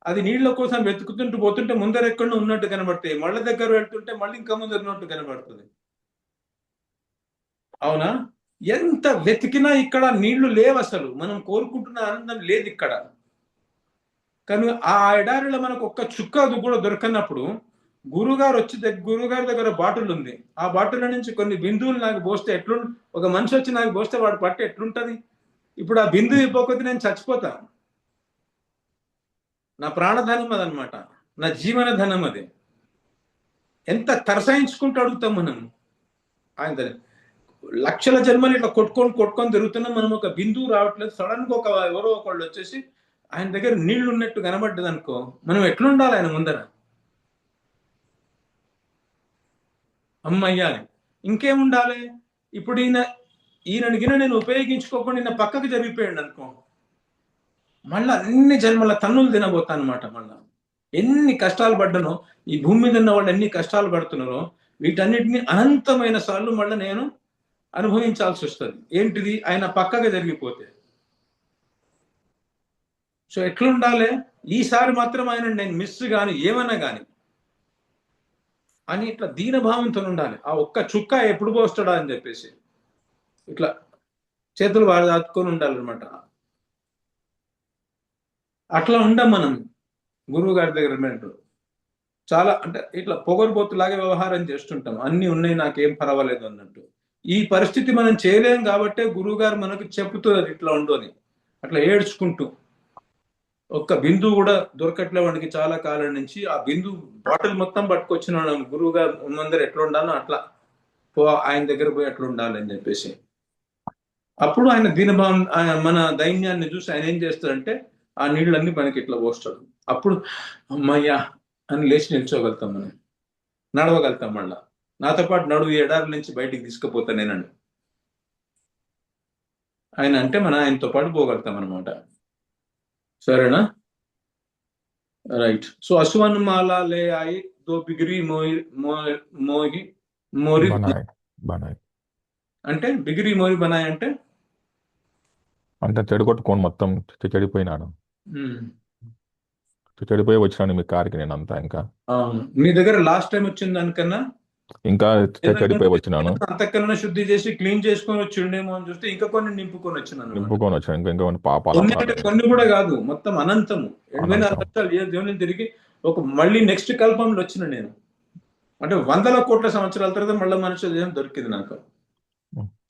అది నీళ్ళ కోసం వెతుకుతుంటూ పోతుంటే ముందర ఎక్కడ ఉన్నట్టు కనబడతాయి, మళ్ళీ దగ్గర వెళ్తుంటే మళ్ళీ ఇంకా ముందర ఉన్నట్టు కనబడుతుంది. అవునా? ఎంత వెతికినా ఇక్కడ నీళ్లు లేవు, అసలు మనం కోరుకుంటున్న ఆనందం లేదు ఇక్కడ. కానీ ఆ ఎడారిలో మనకు ఒక్క చుక్క కూడా దొరకనప్పుడు గురుగారు వచ్చి గురుగారి దగ్గర బాటిల్ ఉంది, ఆ బాటిల్ నుంచి కొన్ని బిందువులు నాకు పోస్తే ఒక మనిషి వచ్చి నాకు పోస్తే వాడు పట్టి ఎట్లుంటది? ఇప్పుడు ఆ బిందువు ఇవ్వకపోతే నేను చచ్చిపోతా. నా ప్రాణధనం అదనమాట, నా జీవన ధనం అది. ఎంత తరసాయించుకుంటూ అడుగుతాం మనం. ఆయన లక్షల జన్మలు ఇట్లా కొట్టుకొని తిరుగుతున్నాం, మనం ఒక బిందువు రావట్లేదు. సడన్ గా ఎవరో ఒకళ్ళు వచ్చేసి ఆయన దగ్గర నీళ్లు ఉన్నట్టు కనబడ్డది అనుకో, మనం ఎట్లుండాలి ఆయన ముందర? అమ్మయ్యా, ఇంకేముండాలి? ఇప్పుడు ఈయనని గిన నేను ఉపయోగించుకోకుండా నిన్న పక్కకు జరిగిపోయాడు అనుకో, మళ్ళా అన్ని జన్మల తన్నులు తినబోతా అనమాట. మళ్ళా ఎన్ని కష్టాలు పడ్డానో, ఈ భూమి మీద ఉన్న వాళ్ళు ఎన్ని కష్టాలు పడుతున్నారో, వీటన్నిటిని అనంతమైన సార్లు మళ్ళీ నేను అనుభవించాల్సి వస్తుంది. ఏంటిది? ఆయన పక్కగా జరిగిపోతే. సో ఎట్లుండాలి? ఈసారి మాత్రం ఆయన నేను మిస్ గాని ఏమన్నా గాని అని ఇట్లా దీనభావంతో ఉండాలి. ఆ ఒక్క చుక్క ఎప్పుడు పోస్తాడా అని చెప్పేసి ఇట్లా చేతులు వాడు దాచుకొని ఉండాలన్నమాట. అట్లా ఉండం మనం గురువు గారి దగ్గర. చాలా అంటే ఇట్లా పొగరుబోతులాగా వ్యవహారం చేస్తుంటాం, అన్ని ఉన్నాయి నాకేం పర్వాలేదు అన్నట్టు. ఈ పరిస్థితి మనం చేయలేం కాబట్టే గురువు గారు మనకు చెప్తున్నారు ఇట్లా ఉండు అని. అట్లా ఏడ్చుకుంటూ ఒక్క బిందువు కూడా దొరకట్లే వాడికి చాలా కాలం నుంచి. ఆ బిందువు బాటిల్ మొత్తం పట్టుకొచ్చిన గురువు గారు ముందర ఎట్లా ఉండాలో అట్లా ఆయన దగ్గర పోయి ఎట్లా ఉండాలని చెప్పేసి. అప్పుడు ఆయన దీనభావం, మన దైన్యాన్ని చూసి ఆయన ఏం చేస్తాడంటే ఆ నీళ్ళన్నీ మనకి ఇట్లా పోస్తాడు. అప్పుడు అమ్మయ్యా అని లేచి నిల్చోగలుగుతాం, మనం నడవగలుగుతాం. మళ్ళా నాతో పాటు నడువు, ఎడారి నుంచి బయటికి తీసుకుపోతా నేనండి ఆయన అంటే మనం ఆయనతో పాటు పోగలుగుతాం అనమాట. సరేనా? రైట్. సో అసువన్ మాలా లే ఆయి దో బిగిరి మోరి బనాయ్ అంటే బిగిరి మోరి బనాయ్ అంటే చెడగొట్టుకోని మొత్తం చెడిపోయినాడు, చెడిపోయి వచ్చినాను మీ కార్కి నేను అంతా. ఇంకా మీ దగ్గర లాస్ట్ టైం వచ్చిన దానికన్నా ఇంకా చెడిపోయి వచ్చినాను. అంతకన్నా శుద్ధి చేసి క్లీన్ చేసుకొని వచ్చిండేమో అని చూస్తే ఇంకా కొన్ని నింపుకొని వచ్చినాను. ఇంకా కొన్ని పాపాలు, కొన్ని కూడా కాదు, మొత్తం అనంతము 84 లక్షలు దేవుని తిరిగి మళ్ళీ నెక్స్ట్ కల్పంలో వచ్చిన నేను. అంటే 100 కోట్ల సంవత్సరాల తర్వాత మళ్ళీ మనుషుల దేహం దొరికింది నాకు.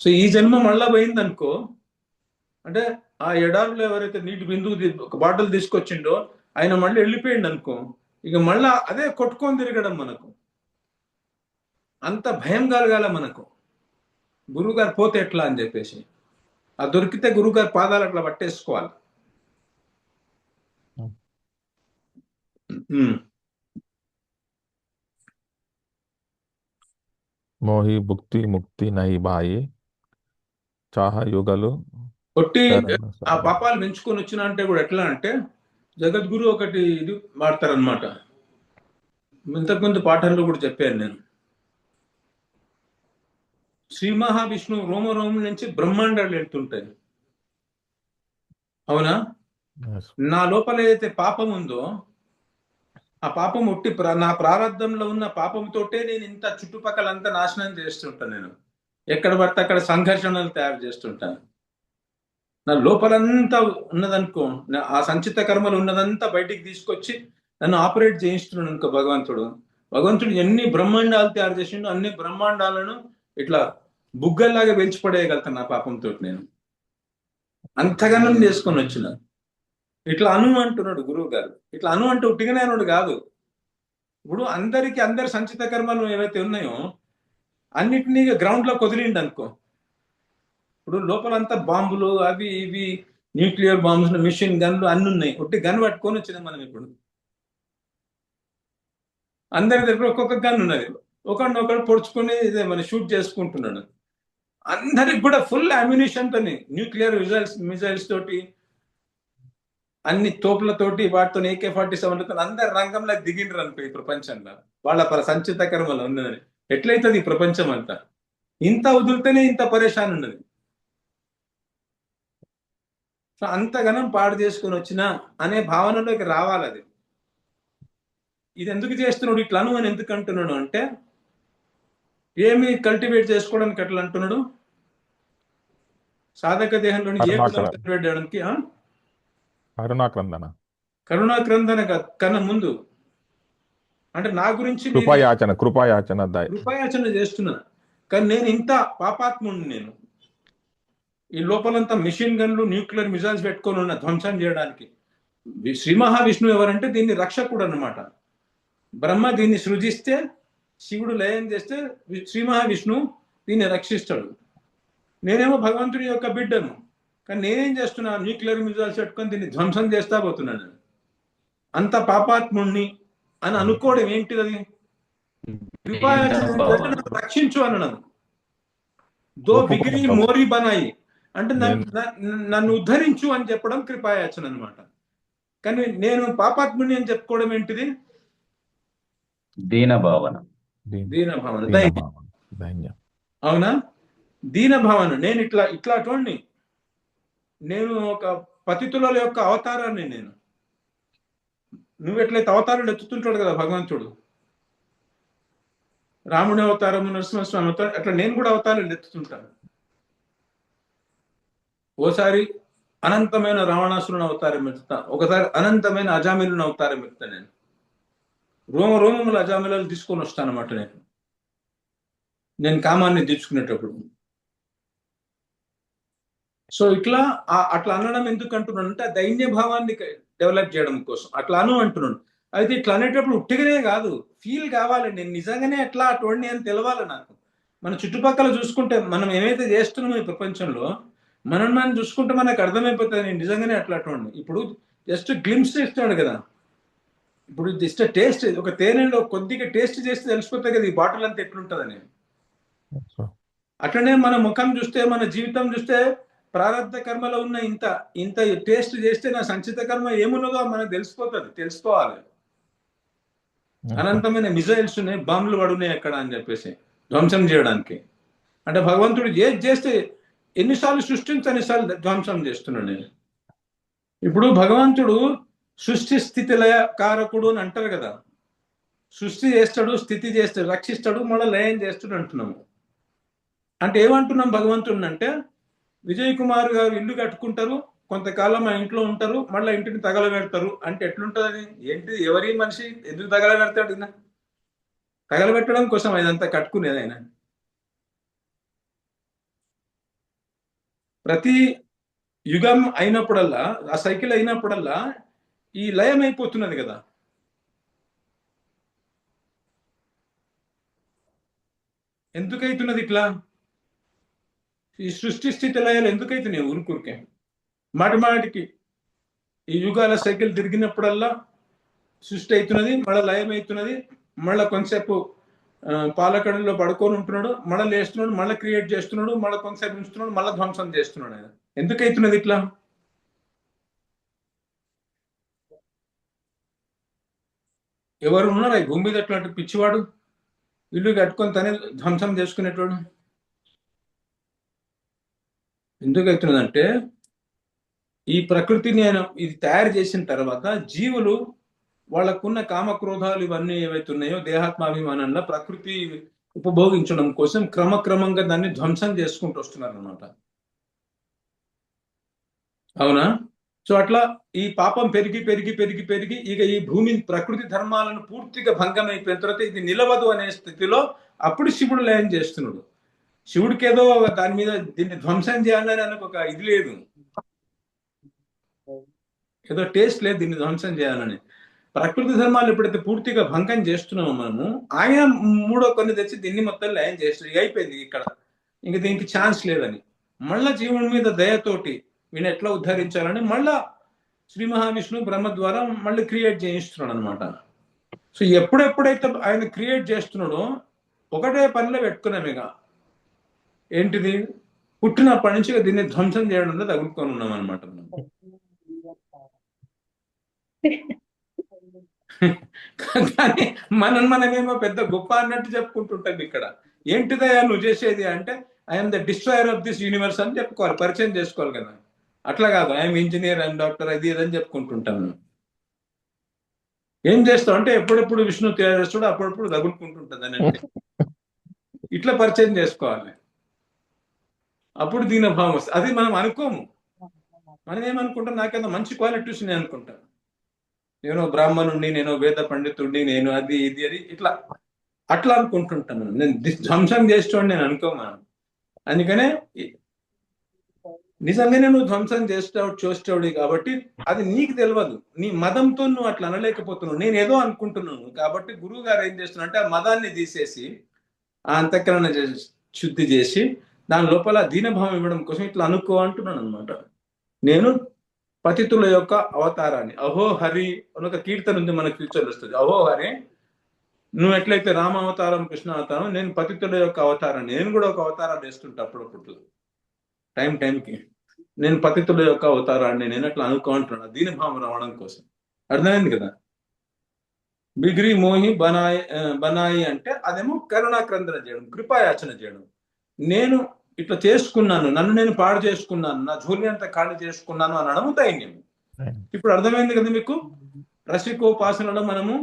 సో ఈ జన్మ మళ్ళా పోయింది అనుకో, అంటే ఆ ఎడారిలో ఎవరైతే నీటి బిందువు ఒక బాటిల్ తీసుకొచ్చిండో ఆయన మళ్ళీ వెళ్ళిపోయింది అనుకో, ఇక మళ్ళా అదే కొట్టుకొని తిరగడం. మనకు అంత భయం కలగాల మనకు, గురువుగారు పోతే ఎట్లా అని చెప్పేసి. ఆ దొరికితే గురువుగారి పాదాలు అట్లా పట్టేసుకోవాలి. మోహి భుక్తి ముక్తి నహి బాయి చాహ యుగలు కొట్టి ఆ పాపాలు పెంచుకొని వచ్చిన అంటే కూడా ఎట్లా అంటే జగద్గురు ఒకటి ఇది వాడతారనమాట. ఇంతకుముందు పాఠంలో కూడా చెప్పాను నేను. శ్రీ మహావిష్ణువు రోమరోమం నుంచి బ్రహ్మాండాలు వెళ్తుంటాయి. అవునా? నా లోపల ఏదైతే పాపం ఉందో ఆ పాపం నా ప్రారంధంలో ఉన్న పాపంతోటే నేను ఇంత చుట్టుపక్కలంతా నాశనం చేస్తుంటాను. నేను ఎక్కడ పడితే అక్కడ సంఘర్షణలు తయారు చేస్తుంటాను. నా లోపలంతా ఉన్నదనుకో, ఆ సంచిత కర్మలు ఉన్నదంతా బయటికి తీసుకొచ్చి నన్ను ఆపరేట్ చేయిస్తున్నాడు అనుకో భగవంతుడు ఎన్ని బ్రహ్మాండాలు తయారు చేసిండో అన్ని బ్రహ్మాండాలను ఇట్లా బుగ్గల్లాగా వెలిచిపడేయగలుగుతాను నా పాపంతో. నేను అంతగానం చేసుకొని వచ్చిన. ఇట్లా అంటున్నాడు గురువు గారు. ఇట్లా అంటే ఉట్టిగానే అన్నాడు కాదు. ఇప్పుడు అందరి సంచిత కర్మలు ఏవైతే ఉన్నాయో అన్నిటినీ గ్రౌండ్ లో కుదిరిండి అనుకో. ఇప్పుడు లోపలంతా బాంబులు అవి ఇవి న్యూక్లియర్ బాంబ్స్, మిషన్ గన్లు అన్ని ఉన్నాయి. ఒట్టి గన్ పట్టుకొని వచ్చినాం మనం. ఇప్పుడు అందరి దగ్గర ఒక్కొక్క గన్ ఉన్నది, ఒకరినొకరు పొడుచుకొని ఇదే మన షూట్ చేసుకుంటున్నాడు. అందరికి కూడా ఫుల్ అమ్యునిషన్ తోని, న్యూక్లియర్ మిజైల్స్ తోటి అన్ని తోపులతోటి వాటితో AK-47 అందరు రంగంలో దిగిండ్రు అనుకో ఈ ప్రపంచంలో. వాళ్ళ సంచిత కర్మలు ఉన్నదని ఎట్లయితుంది ఈ ప్రపంచం అంతా? ఇంత వదిలితేనే ఇంత పరేషాన్ ఉన్నది. సో అంతగానం పాడు చేసుకుని వచ్చిన అనే భావనలోకి రావాలి. అది ఇది ఎందుకు చేస్తున్నాడు ఇట్లా అని ఎందుకు అంటున్నాడు అంటే, ఏమి కల్టివేట్ చేసుకోవడానికి అట్లా అంటున్నాడు? సాధక దేహంలోని ఏ గుణం కల్టివేట్ చేయడానికి? కరుణాక్రందన కన్నా ముందు అంటే నా గురించి కృపాయాచన చేస్తున్నా. కానీ నేను ఇంత పాపాత్ముడిని. నేను ఈ లోపలంతా మిషన్ గన్లు, న్యూక్లియర్ మిజైల్స్ పెట్టుకొని ఉన్న ధ్వంసం చేయడానికి. శ్రీ మహావిష్ణువు ఎవరంటే దీన్ని రక్షకుడు అన్నమాట. బ్రహ్మ దీన్ని సృజిస్తే, శివుడు లయం చేస్తే శ్రీ మహావిష్ణువు దీన్ని రక్షిస్తాడు. నేనేమో భగవంతుడి యొక్క బిడ్డను. కానీ నేనేం చేస్తున్నా? న్యూక్లియర్ మిజైల్స్ పెట్టుకొని దీన్ని ధ్వంసం చేస్తా పోతున్నాను. అంత పాపాత్ముణ్ణి అని అనుకోవడం ఏంటిది? అది రక్షించు అనడం. దో బిగిరి మోరీ బనాయి అంటే నన్ను ఉద్ధరించు అని చెప్పడం కృపాయాచన అనమాట. కానీ నేను పాపాత్ముని అని చెప్పుకోవడం ఏంటిది? దీన భావన. అవునా? దీన భావన. నేను ఇట్లాంటి నేను ఒక పతితుల యొక్క అవతారాన్ని. నేను నువ్వు ఎట్లయితే అవతారాలు ఎత్తుతుంటాడు కదా భగవంతుడు, రాముని అవతారము, నరసింహస్వామి అవతారం, అట్లా నేను కూడా అవతారాలు ఎత్తుతుంటాను. ఓసారి అనంతమైన రావణాసురుని అవతారం ఎత్తుతా, ఒకసారి అనంతమైన అజామిలుని అవతారం ఎత్తుతా. నేను రోమముల అజామిలాలు తీసుకొని వస్తాను అన్నమాట. నేను కామాన్ని తీర్చుకునేటప్పుడు. సో ఇట్లా అట్లా అనడం ఎందుకు అంటున్నాను అంటే, దైన్య భావాన్ని డెవలప్ చేయడం కోసం అట్లా అంటున్నాను. అయితే ఇట్లా అనేటప్పుడు ఉట్టిగానే కాదు, ఫీల్ కావాలి. నేను నిజంగానే ఎట్లా అటువంటి అని తెలవాలి నాకు. మన చుట్టుపక్కల చూసుకుంటే మనం ఏమైతే చేస్తున్నామో ఈ ప్రపంచంలో మనం చూసుకుంటే మనకు అర్థమైపోతుంది నేను నిజంగానే అటువంటి. ఇప్పుడు జస్ట్ గ్లిమ్స్ ఇస్తాడు కదా, ఇప్పుడు జస్ట్ టేస్ట్, ఒక తేనెలో కొద్దిగా టేస్ట్ చేస్తే తెలిసిపోతుంది కదా ఈ బాటిల్ అంతా ఎట్లుంటుందని. అట్లనే మన ముఖం చూస్తే, మన జీవితం చూస్తే, ప్రారంభ కర్మలో ఉన్న ఇంత టేస్ట్ చేస్తే నా సంచిత కర్మ ఏమున్నదో మనకు తెలుసుకోవాలి. అనంతమైన మిజైల్స్ ఉన్నాయి, బాంబులు పడున్నాయి ఎక్కడ అని చెప్పేసి ధ్వంసం చేయడానికి. అంటే భగవంతుడు ఏది చేస్తే ఎన్నిసార్లు సృష్టించనిసార్లు ధ్వంసం చేస్తున్నాడు. నేను ఇప్పుడు భగవంతుడు సృష్టి స్థితి లయ కారకుడు అని అంటారు కదా. సృష్టి చేస్తాడు, స్థితి చేస్తాడు, రక్షిస్తాడు, మళ్ళీ లయం చేస్తాడు అంటున్నాము. అంటే ఏమంటున్నాం భగవంతుడు అంటే, విజయ్ కుమార్ గారు ఇల్లు కట్టుకుంటారు, కొంతకాలం ఆ ఇంట్లో ఉంటారు, మళ్ళీ ఇంటిని తగలబెడతారు అంటే ఎట్లుంటుంది? ఏంటి? ఎవరి మనిషి ఎందుకు తగలబెడతాడు? తగలబెట్టడం కోసం ఇదంతా కట్టుకునేది ఆయన. ప్రతి యుగం అయినప్పుడల్లా, ఆ సైకిల్ అయినప్పుడల్లా ఈ లయం అయిపోతున్నది కదా. ఎందుకైతున్నది ఇట్లా? ఈ సృష్టి స్థితి లయాలు ఎందుకైతున్నాయి ఊరికే? మాటికి ఈ యుగాల సైకిల్ తిరిగినప్పుడల్లా సృష్టి అవుతున్నది, మళ్ళీ లయం అవుతున్నది, మళ్ళీ కొంతసేపు పాలకడలో పడుకొని ఉంటున్నాడు, మళ్ళీ లేస్తున్నాడు, మళ్ళీ క్రియేట్ చేస్తున్నాడు, మళ్ళీ కొంతసేపు ఉంచుతున్నాడు, మళ్ళీ ధ్వంసం చేస్తున్నాడు. ఆయన ఎందుకైతున్నది ఇట్లా? ఎవరు ఉన్నారా ఈ భూమి మీద అట్లాంటి పిచ్చివాడు? ఇల్లు కట్టుకొని తనే ధ్వంసం చేసుకునేటోడు. ఎందుకైతున్నదంటే, ఈ ప్రకృతిని ఆయన ఇది తయారు చేసిన తర్వాత జీవులు వాళ్ళకున్న కామక్రోధాలు ఇవన్నీ ఏవైతే ఉన్నాయో దేహాత్మాభిమానంలో ప్రకృతి ఉపభోగించడం కోసం క్రమక్రమంగా దాన్ని ధ్వంసం చేసుకుంటూ వస్తున్నారు అనమాట. అవునా? సో అట్లా ఈ పాపం పెరిగి పెరిగి పెరిగి పెరిగి ఇక ఈ భూమి ప్రకృతి ధర్మాలను పూర్తిగా భంగం అయిపోయిన తర్వాత ఇది నిలవదు అనే స్థితిలో అప్పుడు శివుడు లయం చేస్తున్నాడు. శివుడికి ఏదో దాని మీద దీన్ని ధ్వంసం చేయాలని ఆయనకు ఒక ఇది లేదు, ఏదో టేస్ట్ లేదు దీన్ని ధ్వంసం చేయాలని. ప్రకృతి ధర్మాలు ఎప్పుడైతే పూర్తిగా భంగం చేస్తున్నామో మనము, ఆయన మూడో కొన్ని తెచ్చి దీన్ని మొత్తం లయం చేస్తుంది. అయిపోయింది ఇక్కడ, ఇంక దీనికి ఛాన్స్ లేదని మళ్ళా జీవుని మీద దయతోటి వీళ్ళు ఎట్లా ఉద్ధరించాలని మళ్ళా శ్రీ మహావిష్ణువు బ్రహ్మ ద్వారా మళ్ళీ క్రియేట్ చేయిస్తున్నాడు అనమాట. సో ఎప్పుడెప్పుడైతే ఆయన క్రియేట్ చేస్తున్నాడో ఒకటే పనిలో పెట్టుకున్నాం. ఇక ఏంటిది? పుట్టినప్పటి నుంచి దీన్ని ధ్వంసం చేయడంలో తగులుకొని ఉన్నాం అనమాట. కానీ మనమేమో పెద్ద గొప్ప అన్నట్టు చెప్పుకుంటుంటాం ఇక్కడ. ఏంటిదయ్యా నువ్వు చేసేది అంటే, I'm the destroyer of this universe అని చెప్పుకోవాలి, పరిచయం చేసుకోవాలి కదా. అట్లా కాదు ఐఎమ్ ఇంజనీర్, ఐఎమ్ డాక్టర్, అది ఇదని చెప్పుకుంటుంటాను. ఏం చేస్తావు అంటే ఎప్పుడెప్పుడు విష్ణు తేజస్సుడు అప్పుడప్పుడు తగులుకుంటుంటుంది అని అంటే ఇట్లా పరిచయం చేసుకోవాలి. అప్పుడు దీని భావం వస్తుంది. అది మనం అనుకోము. మనం ఏమనుకుంటాం, నాకేదో మంచి క్వాలిటీస్ నేను అనుకుంటాను, నేను బ్రాహ్మణుడిని, నేను వేద పండితుడిని, నేను అది ఇది అని అట్లా అనుకుంటుంటాను. నేను ధ్వంసం చేసేవాడిని నేను అనుకోమాను. అందుకనే నిజంగానే నువ్వు ధ్వంసం చూస్తావు కాబట్టి అది నీకు తెలియదు. నీ మదంతో నువ్వు అట్లా అనలేకపోతున్నావు, నేను ఏదో అనుకుంటున్నాను. కాబట్టి గురువు గారు ఏం చేస్తున్నా అంటే ఆ మదాన్ని తీసేసి ఆ అంతఃకరణ శుద్ధి చేసి దాని లోపల దీనభావం ఇవ్వడం కోసం ఇట్లా అనుకో అంటున్నాను అనమాట. నేను పతితుల యొక్క అవతారాన్ని, అహో హరి అని ఒక కీర్తన ఉంది, మనకు ఫ్యూచర్ వస్తుంది. అహో హరి, నువ్వు ఎట్లయితే రామ అవతారం, కృష్ణ అవతారం, నేను పతితుల యొక్క అవతారాన్ని, నేను కూడా ఒక అవతారాన్ని వేస్తుంటా అప్పుడప్పుడు, టైంకి నేను పతితుల యొక్క అవతారాన్ని నేను అట్లా అనుకో అంటున్నాను, దీనభావం రావడం కోసం. అర్థమైంది కదా. బిగ్రి మోహి బనాయి అంటే అదేమో కరుణాక్రందన చేయడం, కృపాయాచన చేయడం. నేను ఇట్లా చేసుకున్నాను, నన్ను నేను పాడు చేసుకున్నాను, నా జోలి అంతా ఖాళీ చేసుకున్నాను అనడం దైన్యం. ఇప్పుడు అర్థమైంది కదా మీకు. రసికోపాసనలో మనము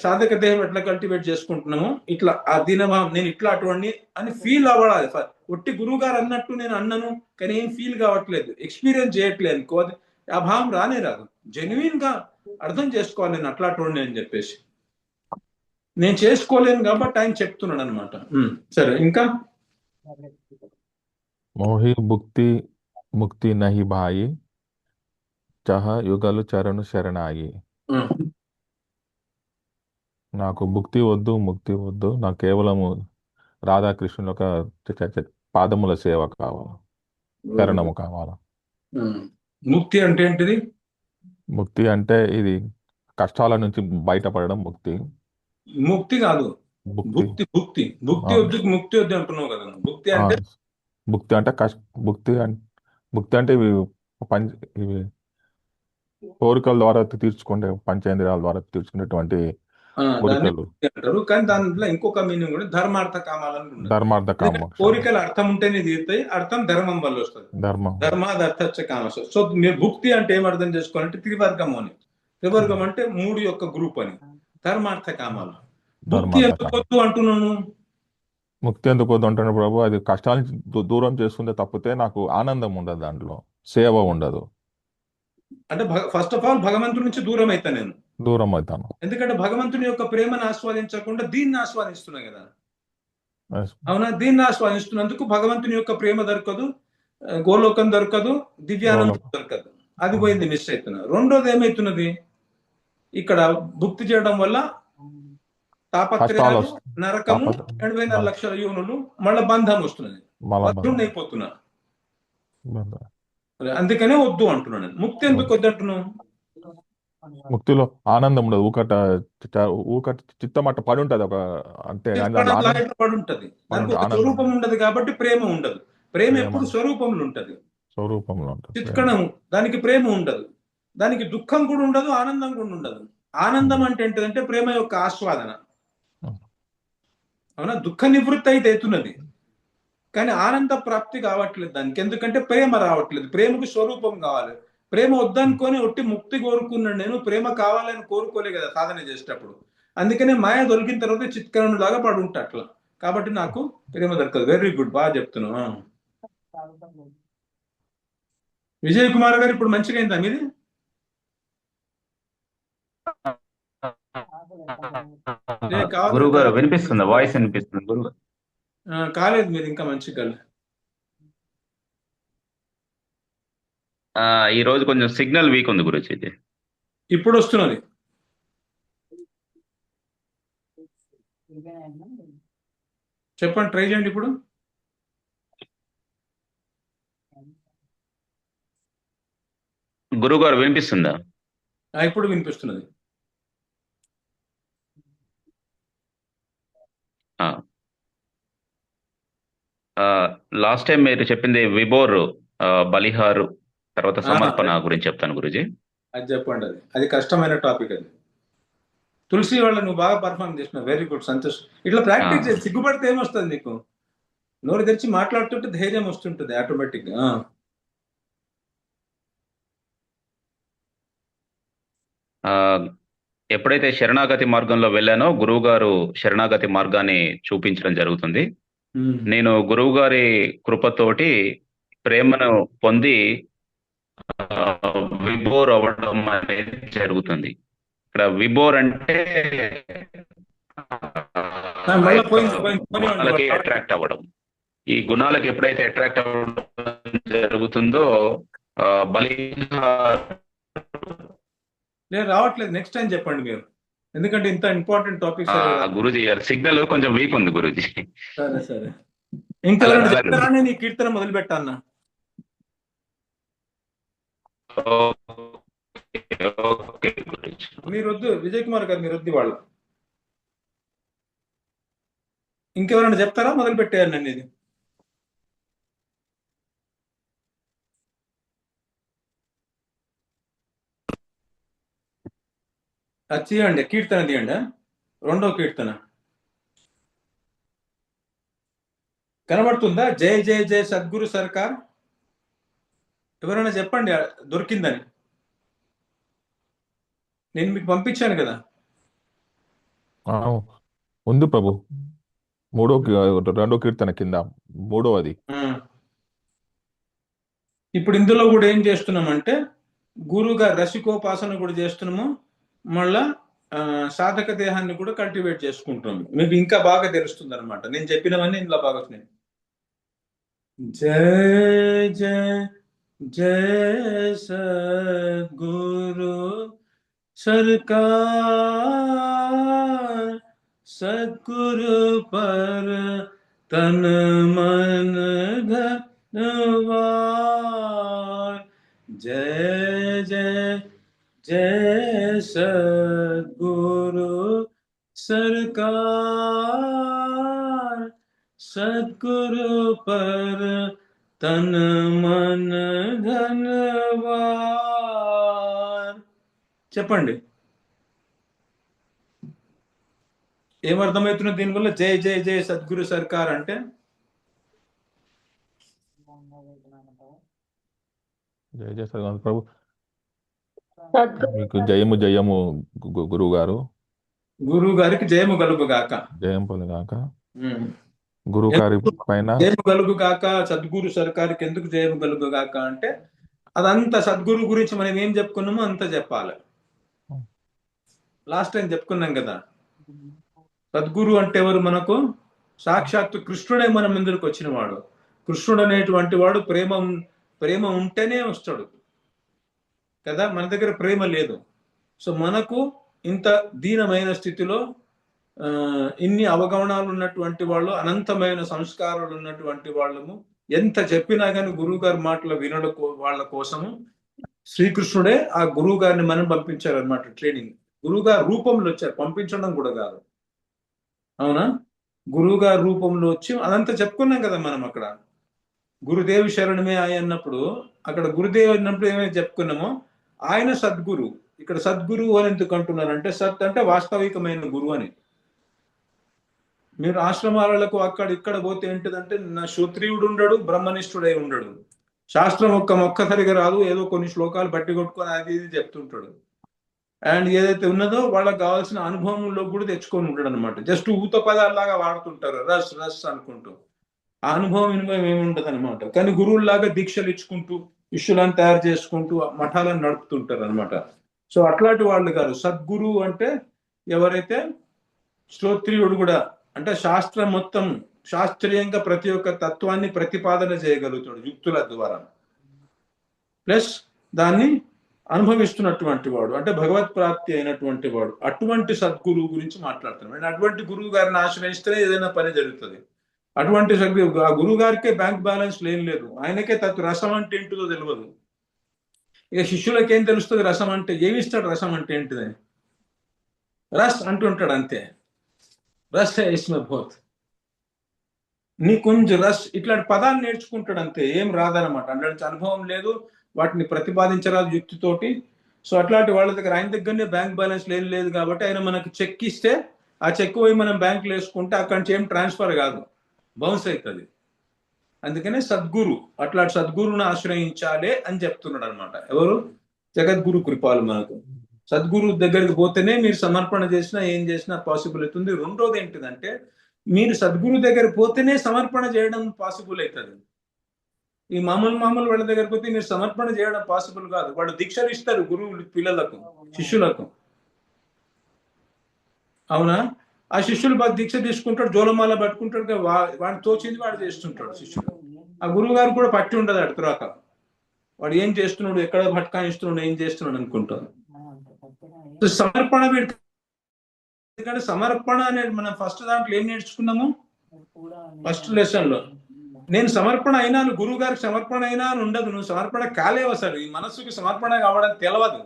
సాధక దేహం ఎట్లా కల్టివేట్ చేసుకుంటున్నాము, ఇట్లా ఆ దీనభావం, నేను ఇట్లా అటువంటి అని ఫీల్ అవ్వాలి. ఒట్టి గురువు గారు అన్నట్టు నేను అన్నను కానీ ఏం ఫీల్ కావట్లేదు, ఎక్స్పీరియన్స్ చేయట్లేదు అనుకో, ఆ భావం రానే రాదు. జెన్యున్ గా అర్థం చేసుకోవాలి నేను అట్లా అటువంటి అని చెప్పేసి. నేను చేసుకోలేను కాబట్టి ఆయన చెప్తున్నాడు అనమాట. సరే, ఇంకా మోహి ముక్తి నహి భాయి, చహ యుగలు చరణు శరణాయి. నాకు ముక్తి వద్దు, నాకు కేవలము రాధాకృష్ణుల యొక్క పాదముల సేవ కావాలి, శరణము కావాలి. ముక్తి అంటే ఏంటిది? ముక్తి అంటే ఇది కష్టాల నుంచి బయటపడడం ముక్తి. ముక్తి కాదు, భుక్తి. భుక్తి ముక్తి వద్దు అంటున్నావు కదా. భుక్తి అంటే భుక్తి అంటే భుక్తి అంటే ఇవి కోరికల ద్వారా తీర్చుకుంటే, పంచేంద్రియాల ద్వారా తీర్చుకునేటువంటి కోరికలు అంటారు. కానీ దాంట్లో ఇంకొక మీనింగ్ కూడా ధర్మార్థ కామాలని ఉంటుంది. ధర్మార్థ కామ. కోరికలు అర్థం ఉంటేనే తీరుతాయి, అర్థం ధర్మం వల్ల వస్తుంది. ధర్మార్థ కామస్. సో మీరు భుక్తి అంటే ఏం అర్థం చేసుకోవాలంటే త్రివర్గం అని. త్రివర్గం అంటే 3 యొక్క గ్రూప్ అని. ధర్మార్థ కామాలు. భుక్తి ఎందుకు వద్దు అంటున్నాను? ముక్తి ఎందుకు వద్దు అంటున్నాను ప్రభు, అది కష్టాన్ని దూరం చేసుకుంటే తప్పితే నాకు ఆనందం ఉండదు, దాంట్లో సేవ ఉండదు. అంటే ఫస్ట్ ఆఫ్ ఆల్ భగవంతుడి నుంచి దూరం అవుతాను. ఎందుకంటే భగవంతుని యొక్క ప్రేమను ఆస్వాదించకుండా దీన్ని ఆస్వాదిస్తున్నా కదా. అవునా? దీన్ని ఆస్వాదిస్తున్నందుకు భగవంతుని యొక్క ప్రేమ దొరకదు, గోలోకం దొరకదు, దివ్యానందం దొరకదు. అది పోయింది, మిస్ అవుతున్నా. రెండోది ఏమైతున్నది, ఇక్కడ భుక్తి చేయడం వల్ల తాపత్రయాలు, నరకము, 84 లక్షల యోనులు, మళ్ళీ బంధం వస్తున్నది, అయిపోతున్నా. అందుకనే వద్దు అంటున్నాను. ముక్తి ఎందుకు వద్దు అంటున్నావు? ముక్తిలో ఆనందం ఉండదు, ఊకట చిత్తం అట్ట పడి ఉంటది, ఒక అంటే పడి ఉంటది. దానికి ఒక స్వరూపం ఉండదు కాబట్టి ప్రేమ ఉండదు. ప్రేమ ఎప్పుడు స్వరూపంలో ఉంటది. చిత్కణము, దానికి ప్రేమ ఉండదు, దానికి దుఃఖం కూడా ఉండదు, ఆనందం కూడా ఉండదు. ఆనందం అంటే ఏంటంటే ప్రేమ యొక్క ఆస్వాదన. అవునా? దుఃఖ నివృత్తి అయితే అవుతున్నది కానీ ఆనంద ప్రాప్తి కావట్లేదు దానికి. ఎందుకంటే ప్రేమ రావట్లేదు. ప్రేమకు స్వరూపం కావాలి. ప్రేమ వద్దనుకొని ఒట్టి ముక్తి కోరుకున్నాడు, నేను ప్రేమ కావాలని కోరుకోలే కదా సాధన చేసేటప్పుడు. అందుకనే మాయ దొరికిన తర్వాత చిత్కరణ లాగా పడి ఉంటా అట్లా. కాబట్టి నాకు ప్రేమ దొరకదు. వెరీ గుడ్, బాగా చెప్తున్నా. విజయ్ కుమార్ గారు ఇప్పుడు మంచిగా అయిందా మీది? గురువు గారు వినిపిస్తుందా? వాయిస్ వినిపిస్తుంది గురువు? కాలేదు, మీరు ఇంకా మంచిగా. ఈ రోజు కొంచెం సిగ్నల్ వీక్ ఉంది గురుజీ. ఇప్పుడు వస్తున్నది. చెప్పండి, ట్రై చేయండి ఇప్పుడు. గురువు గారు వినిపిస్తుందా? ఇప్పుడు వినిపిస్తున్నది. లాస్ట్ టైం మీరు చెప్పింది విబోర్, బలిహారు, తర్వాత సమర్పణ గురించి చెప్తాను గురుజీ. అది చెప్పండి. అది కష్టమైన టాపిక్ అది. తులసి వాళ్ళ నువ్వు బాగా పర్ఫార్మ్ చేసినావు, వెరీ గుడ్, సంతోష్. ఇట్లా ప్రాక్టీస్ చేసి సిగ్గుపడితే ఏమొస్తుంది నీకు? నోరు తెరిచి మాట్లాడుతుంటే ధైర్యం వస్తుంటుంది ఆటోమేటిక్ గా. ఎప్పుడైతే శరణాగతి మార్గంలో వెళ్ళానో గురువు గారు శరణాగతి మార్గాన్ని చూపించడం జరుగుతుంది. నేను గురువు గారి కృపతోటి ప్రేమను పొంది విభోర్ అవ్వడం అనేది జరుగుతుంది. ఇక్కడ విభోర్ అంటే గుణాలకి అట్రాక్ట్ అవ్వడం. ఈ గుణాలకు ఎప్పుడైతే అట్రాక్ట్ అవ్వడం జరుగుతుందో నేను రావట్లేదు, నెక్స్ట్ టైం చెప్పండి మీరు, ఎందుకంటే ఇంత ఇంపార్టెంట్ టాపిక్. గురూజీ సిగ్నల్ కొంచెం వీక్ ఉంది గురూజీ. సరే సరే, ఇంకా నీ కీర్తన మొదలు పెట్టాలన్నా. మీరు వద్దు, విజయ్ కుమార్ గారు మీరు వద్దు, వాళ్ళు ఇంకెవరైనా చెప్తారా? మొదలు పెట్టారు నన్ను. ఇది అది తీయండి, కీర్తన తీయండి, 2వ కీర్తన కనబడుతుందా? జై జై జై సద్గురు సర్కార్. ఎవరైనా చెప్పండి దొరికిందని. నేను మీకు పంపించాను కదా. ఉంది ప్రభు, 2వ కీర్తన కింద 3వది. ఇప్పుడు ఇందులో కూడా ఏం చేస్తున్నామంటే గురువుగా రసికోపాసన కూడా చేస్తున్నాము, మళ్ళా సాధక దేహాన్ని కూడా కల్టివేట్ చేసుకుంటున్నాము. మీకు ఇంకా బాగా తెలుస్తుంది అనమాట. నేను చెప్పినవన్నీ ఇందులో బాగా వస్తున్నాయి. జయ జయ జయ సద్గురు सरकार सद्गुरु पर तन मन धनवार। जय जय जय सद्गुरु सरकार सद्गुरु पर तन मन धनवार। చెప్పండి, ఏమర్థమవుతున్నది దీనివల్ల? జై జై జై సద్గురు సర్కార్ అంటే జయ జయ సద్గురు ప్రభు, మీకు జయము జయము గురువు గారు. గురువు గారికి జయము కలుగుగాక, జయం పొందుగాక. గురువు గారి పైన జయము కలుగుగాక. సద్గురు సర్కార్కి ఎందుకు జయము కలుగుగాక అంటే అదంతా సద్గురు గురించి మనం ఏం చెప్పుకున్నామో అంత చెప్పాలి. లాస్ట్ టైం చెప్పుకున్నాం కదా, సద్గురు అంటే ఎవరు? మనకు సాక్షాత్తు కృష్ణుడే మన ముందుకు వచ్చిన వాడు. కృష్ణుడు అనేటువంటి వాడు ప్రేమ ఉంటేనే వస్తాడు కదా. మన దగ్గర ప్రేమ లేదు. సో మనకు ఇంత దీనమైన స్థితిలో ఇన్ని అవగమనాలు ఉన్నటువంటి వాళ్ళు, అనంతమైన సంస్కారాలు ఉన్నటువంటి వాళ్ళము, ఎంత చెప్పినా కానీ గురువు గారి మాటలు వినడం వాళ్ళ కోసము శ్రీకృష్ణుడే ఆ గురువు గారిని మనం పంపించారు అనమాట. ట్రైనింగ్ గురువు గారి రూపంలో వచ్చారు, పంపించడం కూడా కాదు. అవునా? గురువు గారి రూపంలో వచ్చి అదంతా చెప్పుకున్నాం కదా మనం. అక్కడ గురుదేవి శరణమే ఆయన అన్నప్పుడు, అక్కడ గురుదేవి అన్నప్పుడు ఏమైనా చెప్పుకున్నామో ఆయన సద్గురు. ఇక్కడ సద్గురు అని ఎందుకు అంటున్నారంటే, సత్ అంటే వాస్తవికమైన గురువు అని. మీరు ఆశ్రమాలకు అక్కడ ఇక్కడ పోతే ఏంటిదంటే, నా క్షత్రియుడు ఉండడు, బ్రహ్మనిష్ఠుడై ఉండడు, శాస్త్రం ఒక్కసారిగా రాదు, ఏదో కొన్ని శ్లోకాలు బట్టి కొట్టుకొని అది ఇది చెప్తుంటాడు. అండ్ ఏదైతే ఉన్నదో వాళ్ళకి కావాల్సిన అనుభవంలో కూడా తెచ్చుకొని ఉంటాడు అనమాట. జస్ట్ ఊత పదాల్లాగా వాడుతుంటారు, రస్ రస్ అనుకుంటూ. ఆ అనుభవం ఏముండదు అనమాట. కానీ గురువుల్లాగా దీక్షలు ఇచ్చుకుంటూ ఇష్యులను తయారు చేసుకుంటూ మఠాలను నడుపుతుంటారు అనమాట. సో అట్లాంటి వాళ్ళు కాదు. సద్గురు అంటే ఎవరైతే శ్రోత్రియుడు కూడా, అంటే శాస్త్రం మొత్తం శాస్త్రీయంగా ప్రతి ఒక్క తత్వాన్ని ప్రతిపాదన చేయగలుగుతాడు యుక్తుల ద్వారా, ప్లస్ దాన్ని అనుభవిస్తున్నటువంటి వాడు, అంటే భగవత్ ప్రాప్తి అయినటువంటి వాడు. అటువంటి సద్గురువు గురించి మాట్లాడుతున్నాం. అటువంటి గురువు గారిని ఆశ్రయిస్తేనే ఏదైనా పని జరుగుతుంది. అటువంటి ఆ గురువు గారికే బ్యాంక్ బ్యాలెన్స్ లేదు, ఆయనకే రసం అంటే ఏంటిదో తెలియదు. ఇక శిష్యులకి ఏం తెలుస్తుంది రసం అంటే? ఏమిస్తాడు రసం అంటే ఏంటిదని? రస్ అంటుంటాడు అంతే. రస్ ఇస్మ భూత్, నీ కొంచెం రస్, ఇట్లాంటి పదాలు నేర్చుకుంటాడు అంతే, ఏం రాదనమాట. అంటే అనుభవం లేదు, వాటిని ప్రతిపాదించరాదు యుక్తితోటి. సో అట్లాంటి వాళ్ళ దగ్గర ఆయన దగ్గరనే బ్యాంక్ బ్యాలెన్స్ లేదు కాబట్టి ఆయన మనకు చెక్ ఇస్తే ఆ చెక్ పోయి మనం బ్యాంకులో వేసుకుంటే అక్కడి నుంచి ఏం ట్రాన్స్ఫర్ కాదు, బౌన్స్ అవుతుంది. అందుకనే సద్గురు, అట్లాంటి సద్గురుని ఆశ్రయించాలి అని చెప్తున్నాడు అనమాట. ఎవరు? జగద్గురు కృపాలు. మనకు సద్గురు దగ్గరికి పోతేనే మీరు సమర్పణ చేసినా ఏం చేసినా పాసిబుల్ అవుతుంది. రెండోది ఏంటిదంటే మీరు సద్గురు దగ్గర పోతేనే సమర్పణ చేయడం పాసిబుల్ అవుతుంది. ఈ మామూలు వాళ్ళ దగ్గరికి పోతే మీరు సమర్పణ చేయడం పాసిబుల్ కాదు. వాళ్ళు దీక్షలు ఇస్తారు గురువులు పిల్లలకు, శిష్యులకు. అవునా? ఆ శిష్యులు బాగా దీక్ష తీసుకుంటాడు, జోలమాల పట్టుకుంటాడు, వాడిని తోచింది వాడు చేస్తుంటాడు శిష్యుడు. ఆ గురువు గారు కూడా పట్టి ఉండదు అటు తర్వాత వాడు ఏం చేస్తున్నాడు, ఎక్కడ పట్టుకానిస్తున్నాడు, ఏం చేస్తున్నాడు అనుకుంటాడు. సమర్పణ వీడు. ఎందుకంటే సమర్పణ అనేది మనం ఫస్ట్ దాంట్లో ఏం నేర్చుకున్నాము, ఫస్ట్ లెసన్ లో నేను సమర్పణ అయినాను, గురువు గారికి సమర్పణ అయినా అని ఉండదు. నువ్వు సమర్పణ కాలేవు అసలు. ఈ మనస్సుకి సమర్పణ కావడం తెలియదు.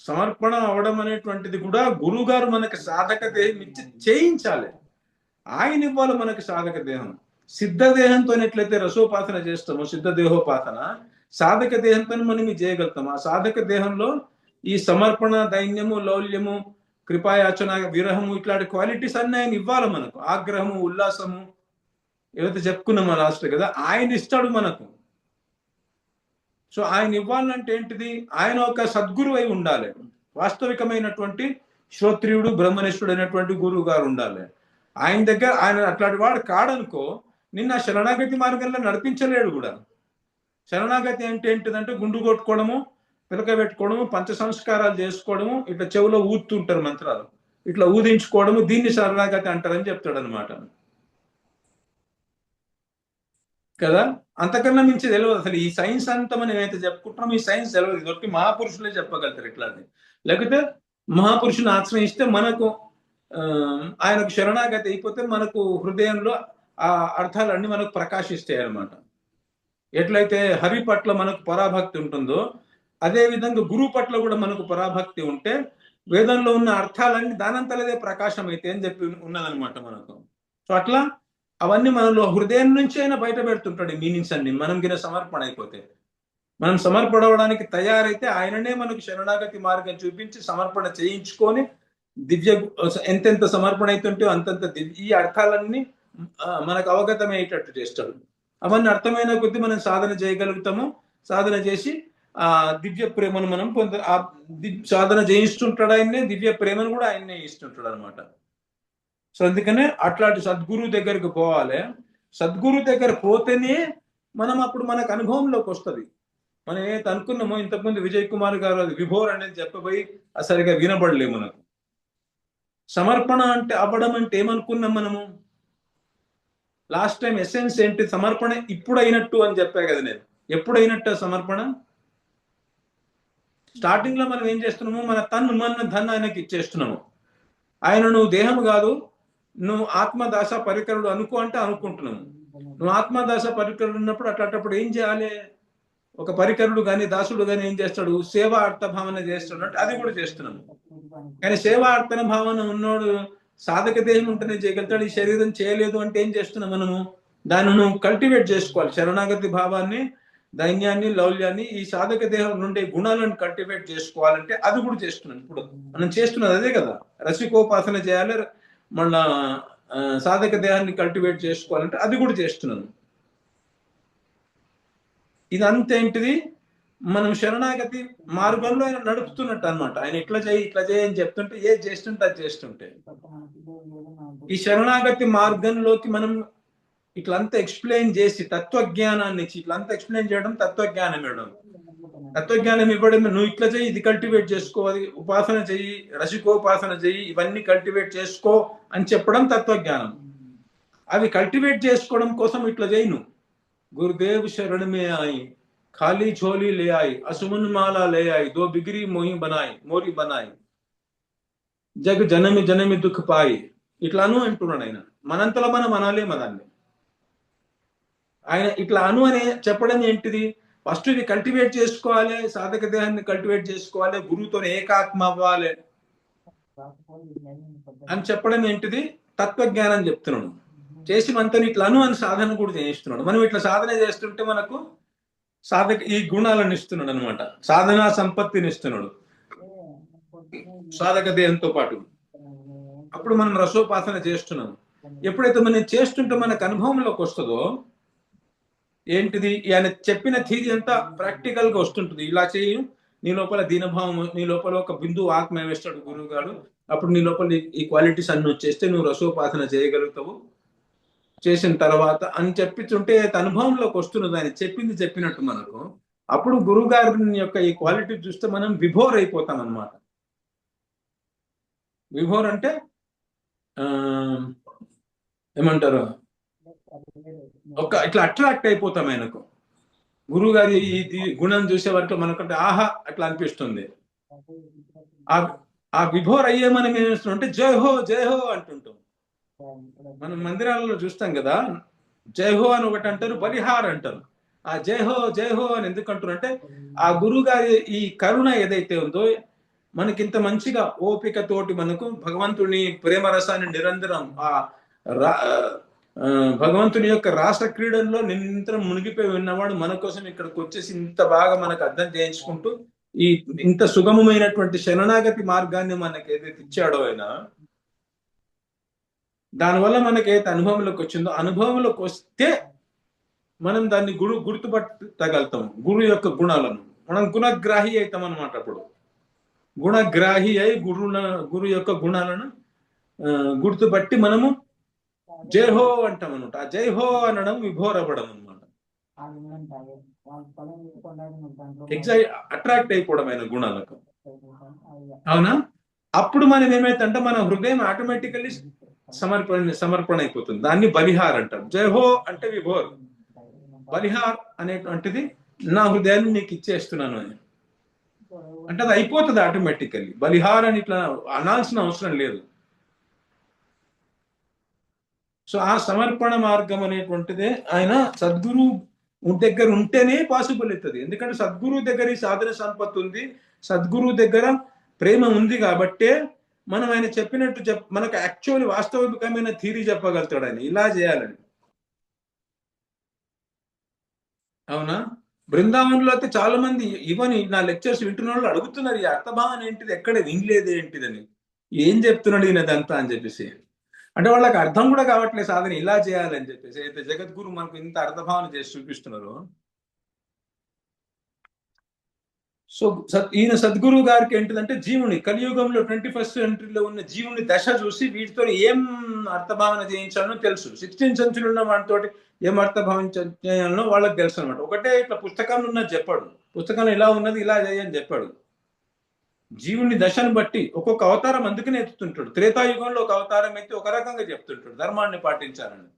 సమర్పణ అవడం అనేటువంటిది కూడా గురువు గారు మనకి సాధక దేహం ఇచ్చి చేయించాలి. ఆయన ఇవ్వాలి మనకి సాధక దేహం. సిద్ధ దేహంతో ఎట్లయితే రసోపాసన చేస్తామో సిద్ధ దేహోపాసన, సాధక దేహంతో మనం ఇది చేయగలుగుతాం. ఆ సాధక దేహంలో ఈ సమర్పణ, దైన్యము, లౌల్యము, కృపాయాచన, విరహము, ఇట్లాంటి క్వాలిటీస్ అన్ని ఆయన ఇవ్వాలి మనకు. ఆగ్రహము, ఉల్లాసము ఏవైతే చెప్పుకున్నామో లాస్ట్ కదా, ఆయన ఇస్తాడు మనకు. సో ఆయన ఇవ్వాలంటే ఏంటిది, ఆయన ఒక సద్గురువు అయి ఉండాలి. వాస్తవికమైనటువంటి శ్రోత్రియుడు, బ్రహ్మనిష్ఠుడు అయినటువంటి గురువు గారు ఉండాలి. ఆయన దగ్గర ఆయన అట్లాంటి వాడు కాడనుకో నిన్న శరణాగతి మార్గంలో నడిపించలేడు కూడా. శరణాగతి అంటే ఏంటిదంటే గుండు కొట్టుకోవడము, పిలక పెట్టుకోవడము, పంచ సంస్కారాలు చేసుకోవడము, ఇట్లా చెవులో ఊదుతుంటారు మంత్రాలు, ఇట్లా ఊదించుకోవడము, దీన్ని శరణాగతి అంటారని చెప్తాడు అనమాట కదా. అంతకన్నా మించి తెలియదు అసలు. ఈ సైన్స్ అంతా మనం ఏమైతే చెప్పుకుంటున్నాం, ఈ సైన్స్ తెలియదు. ఇదొకటి మహాపురుషులే చెప్పగలుగుతారు ఇట్లాంటి. లేకపోతే మహాపురుషుని ఆశ్రయిస్తే మనకు ఆయనకు శరణాగతి అయిపోతే మనకు హృదయంలో ఆ అర్థాలన్నీ మనకు ప్రకాశిస్తాయి అన్నమాట. ఎట్లయితే హరి పట్ల మనకు పరాభక్తి ఉంటుందో అదే విధంగా గురువు పట్ల కూడా మనకు పరాభక్తి ఉంటే వేదంలో ఉన్న అర్థాలన్నీ దానంతలదే ప్రకాశం అయితే అని చెప్పి ఉన్నదనమాట మనకు. సో అట్లా అవన్నీ మనలో హృదయం నుంచి అయినా బయట పెడుతుంటాడు ఈ మీనింగ్స్ అన్ని. మనం గిన సమర్పణ అయిపోతే, మనం సమర్పడవడానికి తయారైతే ఆయననే మనకు శరణాగతి మార్గం చూపించి సమర్పణ చేయించుకొని దివ్య ఎంతెంత సమర్పణ అవుతుంటే అంతంత ఈ అర్థాలన్నీ మనకు అవగతమయ్యేటట్టు చేస్తాడు. అవన్నీ అర్థమైన కొద్దీ మనం సాధన చేయగలుగుతాము. సాధన చేసి ఆ దివ్య ప్రేమను మనం ఆ సాధన చేయిస్తుంటాడు ఆయన్నే, దివ్య ప్రేమను కూడా ఆయన్నే ఇస్తుంటాడు అనమాట. సో అందుకనే అట్లాంటి సద్గురువు దగ్గరికి పోవాలి. సద్గురు దగ్గర పోతేనే మనం అప్పుడు మనకు అనుభవంలోకి వస్తుంది. మనం ఏదైతే అనుకున్నామో, ఇంతకుముందు విజయ్ కుమార్ గారు అది విభోర్ అనేది చెప్పబోయి సరిగా వినబడలే మనకు. సమర్పణ అంటే అవ్వడం అంటే ఏమనుకున్నాం మనము లాస్ట్ టైం? ఎసెన్స్ ఏంటి? సమర్పణ ఇప్పుడు అయినట్టు అని చెప్పా కదా నేను. ఎప్పుడైనట్టు సమర్పణ? స్టార్టింగ్ లో మనం ఏం చేస్తున్నాము, మన ధన్ ఆయనకి ఇచ్చేస్తున్నాము. ఆయన నువ్వు దేహం కాదు, నువ్వు ఆత్మదాస పరికరుడు అనుకో అంటే అనుకుంటున్నాము. నువ్వు ఆత్మదాస పరికరుడు ఉన్నప్పుడు అట్లాంటప్పుడు ఏం చేయాలి? ఒక పరికరుడు కానీ దాసుడు కానీ ఏం చేస్తాడు? సేవా అర్థ భావన చేస్తున్నాడు, అది కూడా చేస్తున్నాము. కానీ సేవా అర్థ భావన ఉన్నోడు సాధక దేహం ఉంటేనే చేయగలుగుతాడు. ఈ శరీరం చేయలేదు అంటే ఏం చేస్తున్నాం మనము? దాన్ని నువ్వు కల్టివేట్ చేసుకోవాలి. శరణాగతి భావాన్ని, దైన్యాన్ని, లౌల్యాన్ని, ఈ సాధక దేహం నుండి గుణాలను కల్టివేట్ చేసుకోవాలంటే అది కూడా చేస్తున్నాం. ఇప్పుడు మనం చేస్తున్నది అదే కదా. రసికోపాసన చేయాలి, మళ్ళా సాధక దేహాన్ని కల్టివేట్ చేసుకోవాలంటే అది కూడా చేస్తున్నాను. ఇదంతా ఏంటిది? మనం శరణాగతి మార్గంలో ఆయన నడుపుతున్నట్టు అనమాట. ఆయన ఇట్లా చేయి అని చెప్తుంటే ఏది చేస్తుంటే అది చేస్తుంటే ఈ శరణాగతి మార్గంలోకి మనం ఇట్లంతా ఎక్స్ప్లెయిన్ చేసి తత్వజ్ఞానాన్ని ఇచ్చి ఇట్లంతా ఎక్స్ప్లెయిన్ చేయడం తత్వజ్ఞానం ఇవ్వడం. తత్వజ్ఞానం ఇవ్వడం, నువ్వు ఇట్లా చేయి, ఇది కల్టివేట్ చేసుకో, అది ఉపాసన చెయ్యి, రసికోపాసన చెయ్యి, ఇవన్నీ కల్టివేట్ చేసుకో అని చెప్పడం తత్వజ్ఞానం. అవి కల్టివేట్ చేసుకోవడం కోసం ఇట్లా చేయి నువ్వు. గురుదేవ్ శరణ్ మే ఆయి, ఖాళీ ఝోలీ లే ఆయి, అసుమన్ మాలా లే ఆయి, దో బిగిరి మోరి బనాయి, జగ్ జనమి జనమి దుఃఖ పాయి, ఇట్లాను అంటున్నాడు ఆయన. మనంతలో మనం అనాలే మదాన్ని. ఆయన ఇట్లా అను అని చెప్పడం ఏంటిది? ఫస్ట్ ఇది కల్టివేట్ చేసుకోవాలి, సాధక దేహాన్ని కల్టివేట్ చేసుకోవాలి, గురువుతో ఏకాత్మ అవ్వాలి అని చెప్పడం ఏంటిది? తత్వజ్ఞానం చెప్తున్నాడు. చేసి మనతో ఇట్లా అను అని సాధన కూడా చేయిస్తున్నాడు. మనం ఇట్లా సాధన చేస్తుంటే మనకు ఈ గుణాలను ఇస్తున్నాడు అనమాట. సాధనా సంపత్తిని ఇస్తున్నాడు సాధక దేహంతో పాటు. అప్పుడు మనం రసోపాసన చేస్తున్నాం. ఎప్పుడైతే మనం చేస్తుంటే మనకు అనుభవంలోకి వస్తుందో ఏంటిది, ఆయన చెప్పిన థీరీ అంతా ప్రాక్టికల్ గా వస్తుంటుంది. ఇలా చేయి, నీ లోపల దీనభావం, నీ లోపల ఒక బిందువు ఆత్మ వేస్తాడు గురువు గారు, అప్పుడు నీ లోపల ఈ క్వాలిటీస్ అన్ని వచ్చేస్తే నువ్వు రసోపాసన చేయగలుగుతావు. చేసిన తర్వాత అని చెప్తుంటే అనుభవంలోకి వస్తున్నది, ఆయన చెప్పింది చెప్పినట్టు మనకు. అప్పుడు గురువు గారి యొక్క ఈ క్వాలిటీ చూస్తే మనం విభోర్ అయిపోతాం అన్నమాట. విభోర్ అంటే ఏమంటారు, ఒక ఇట్లా అట్రాక్ట్ అయిపోతాం ఆయనకు. గురువు గారి ఈ గుణం చూసే వరకు మనకంటే ఆహా అట్లా అనిపిస్తుంది. ఆ విభోర్ అయ్యే మనం ఏం చేస్తున్నాం అంటే జై హో జై హో అంటుంటాం. మనం మందిరాలలో చూస్తాం కదా, జై హో అని ఒకటి అంటారు, బలిహార్ అంటారు. ఆ జై హో అని ఎందుకు అంటారు అంటే ఆ గురువు గారి ఈ కరుణ ఏదైతే ఉందో మనకింత మంచిగా ఓపికతోటి మనకు భగవంతుని ప్రేమ రసాన్ని నిరంతరం భగవంతుని యొక్క రాస క్రీడల్లో నిరంతరం మునిగిపోయి ఉన్నవాడు మన కోసం ఇక్కడికి వచ్చేసి ఇంత బాగా మనకు అర్థం చేయించుకుంటూ ఈ ఇంత సుగమమైనటువంటి శరణాగతి మార్గాన్ని మనకి ఏదైతే ఇచ్చాడో ఆయన, దానివల్ల మనకి ఏదైతే అనుభవంలోకి వచ్చిందో, అనుభవంలోకి వస్తే మనం దాన్ని గుర్తుపట్టగలుగుతాం. గురువు యొక్క గుణాలను మనం గుణగ్రాహి అవుతాం అనమాట. అప్పుడు గుణగ్రాహి అయి గురు యొక్క గుణాలను గుర్తుపట్టి మనము జైహో అంటాం అనమాట. ఆ జైహో అనడం విభోర్ అవ్వడం అనమాట. అట్రాక్ట్ అయిపోవడం అయిన గుణాలకు. అవునా? అప్పుడు మనం ఏమైతే మన హృదయం ఆటోమేటికల్లీ సమర్పణ అయిపోతుంది. దాన్ని బలిహార్ అంటారు. జైహో అంటే విభోర్, బలిహార్ అనేటువంటిది నా హృదయాన్ని నీకు ఇచ్చేస్తున్నాను అని అంటే అది అయిపోతుంది ఆటోమేటికల్లీ. బలిహార్ అని ఇట్లా అనాల్సిన అవసరం లేదు. సో ఆ సమర్పణ మార్గం అనేటువంటిదే ఆయన సద్గురు దగ్గర ఉంటేనే పాసిబుల్ అవుతుంది. ఎందుకంటే సద్గురు దగ్గర ఈ సాధన సంపత్తి ఉంది, సద్గురు దగ్గర ప్రేమ ఉంది కాబట్టే మనం ఆయన చెప్పినట్టు మనకు యాక్చువల్ వాస్తవికమైన థీరీ చెప్పగలుగుతాడు ఆయన, ఇలా చేయాలని. అవునా? బృందావనంలో అయితే చాలా మంది ఈవెన్ నా లెక్చర్స్ వింటున్న వాళ్ళు అడుగుతున్నారు, ఈ అర్థభావన ఏంటిది, ఎక్కడ వినలేదు ఏంటిదని, ఏం చెప్తున్నాడు ఈయనదంతా అని చెప్పేసి. అంటే వాళ్ళకి అర్థం కూడా కావట్లేదు సాధన ఇలా చేయాలని చెప్పేసి. అయితే జగద్గురు మనకు ఇంత అర్థభావన చేసి చూపిస్తున్నారు. సో ఈయన సద్గురు గారికి ఏంటిదంటే జీవుని కలియుగంలో 21st సెంచరీలో ఉన్న జీవుని దశ చూసి వీటితో ఏం అర్థభావన చేయించాలో తెలుసు. 16th సెంచరీ ఉన్న వాటితో ఏం అర్థభావన చేయాలనో వాళ్ళకి తెలుసు అనమాట. ఒకటే ఇట్లా పుస్తకంలో ఉన్నది చెప్పాడు, పుస్తకంలో ఇలా ఉన్నది ఇలా చేయని చెప్పాడు. జీవుని దశను బట్టి ఒక్కొక్క అవతారం అందుకనే ఎత్తుతుంటాడు. త్రేతాయుగంలో ఒక అవతారం అయితే ఒక రకంగా చెప్తుంటాడు, ధర్మాన్ని పాటించాలని.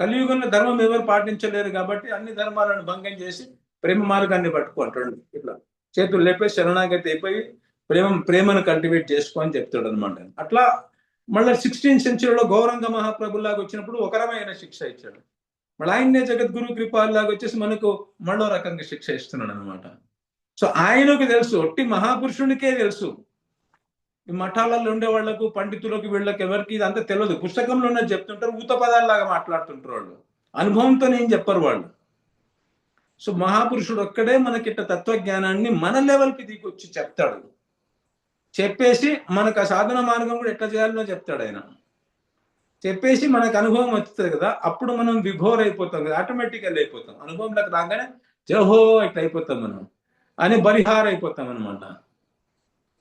కలియుగంలో ధర్మం ఎవరు పాటించలేరు కాబట్టి అన్ని ధర్మాలను భంగం చేసి ప్రేమ మార్గాన్ని పట్టుకుంటాడు. ఇట్లా చేతులు లేపేసి శరణాగతి అయిపోయి ప్రేమను కల్టివేట్ చేసుకో అని చెప్తాడు అనమాట. అట్లా మళ్ళీ 16th సెంచరీలో గౌరంగ మహాప్రభులాగా వచ్చినప్పుడు ఒక రకమైన శిక్ష ఇచ్చాడు. మళ్ళీ ఆయన్నే జగద్గురు కృపాలాగా వచ్చేసి మనకు మళ్ళో రకంగా శిక్ష ఇస్తున్నాడు అనమాట. సో ఆయనకు తెలుసు, ఒట్టి మహాపురుషునికే తెలుసు. ఈ మఠాలలో ఉండే వాళ్లకు, పండితులకు, వీళ్ళకి ఎవరికి ఇదంతా తెలియదు. పుస్తకంలో ఉన్నది చెప్తుంటారు, ఊత పదాల్లాగా మాట్లాడుతుంటారు వాళ్ళు, అనుభవంతో ఏం చెప్పరు వాళ్ళు. సో మహాపురుషుడు ఒక్కడే మనకి ఇట్ట తత్వజ్ఞానాన్ని మన లెవెల్కి దిగొచ్చి చెప్తాడు. చెప్పేసి మనకు ఆ సాధన మార్గం కూడా ఎట్లా చేయాలో చెప్తాడు ఆయన. చెప్పేసి మనకు అనుభవం వస్తుంది కదా, అప్పుడు మనం విభోర్ అయిపోతాం కదా, ఆటోమేటిక్గా అయిపోతాం. అనుభవంలోకి రాగానే జహో ఇట్లా అయిపోతాం మనం అని బలిహార్ అయిపోతాం అనమాట.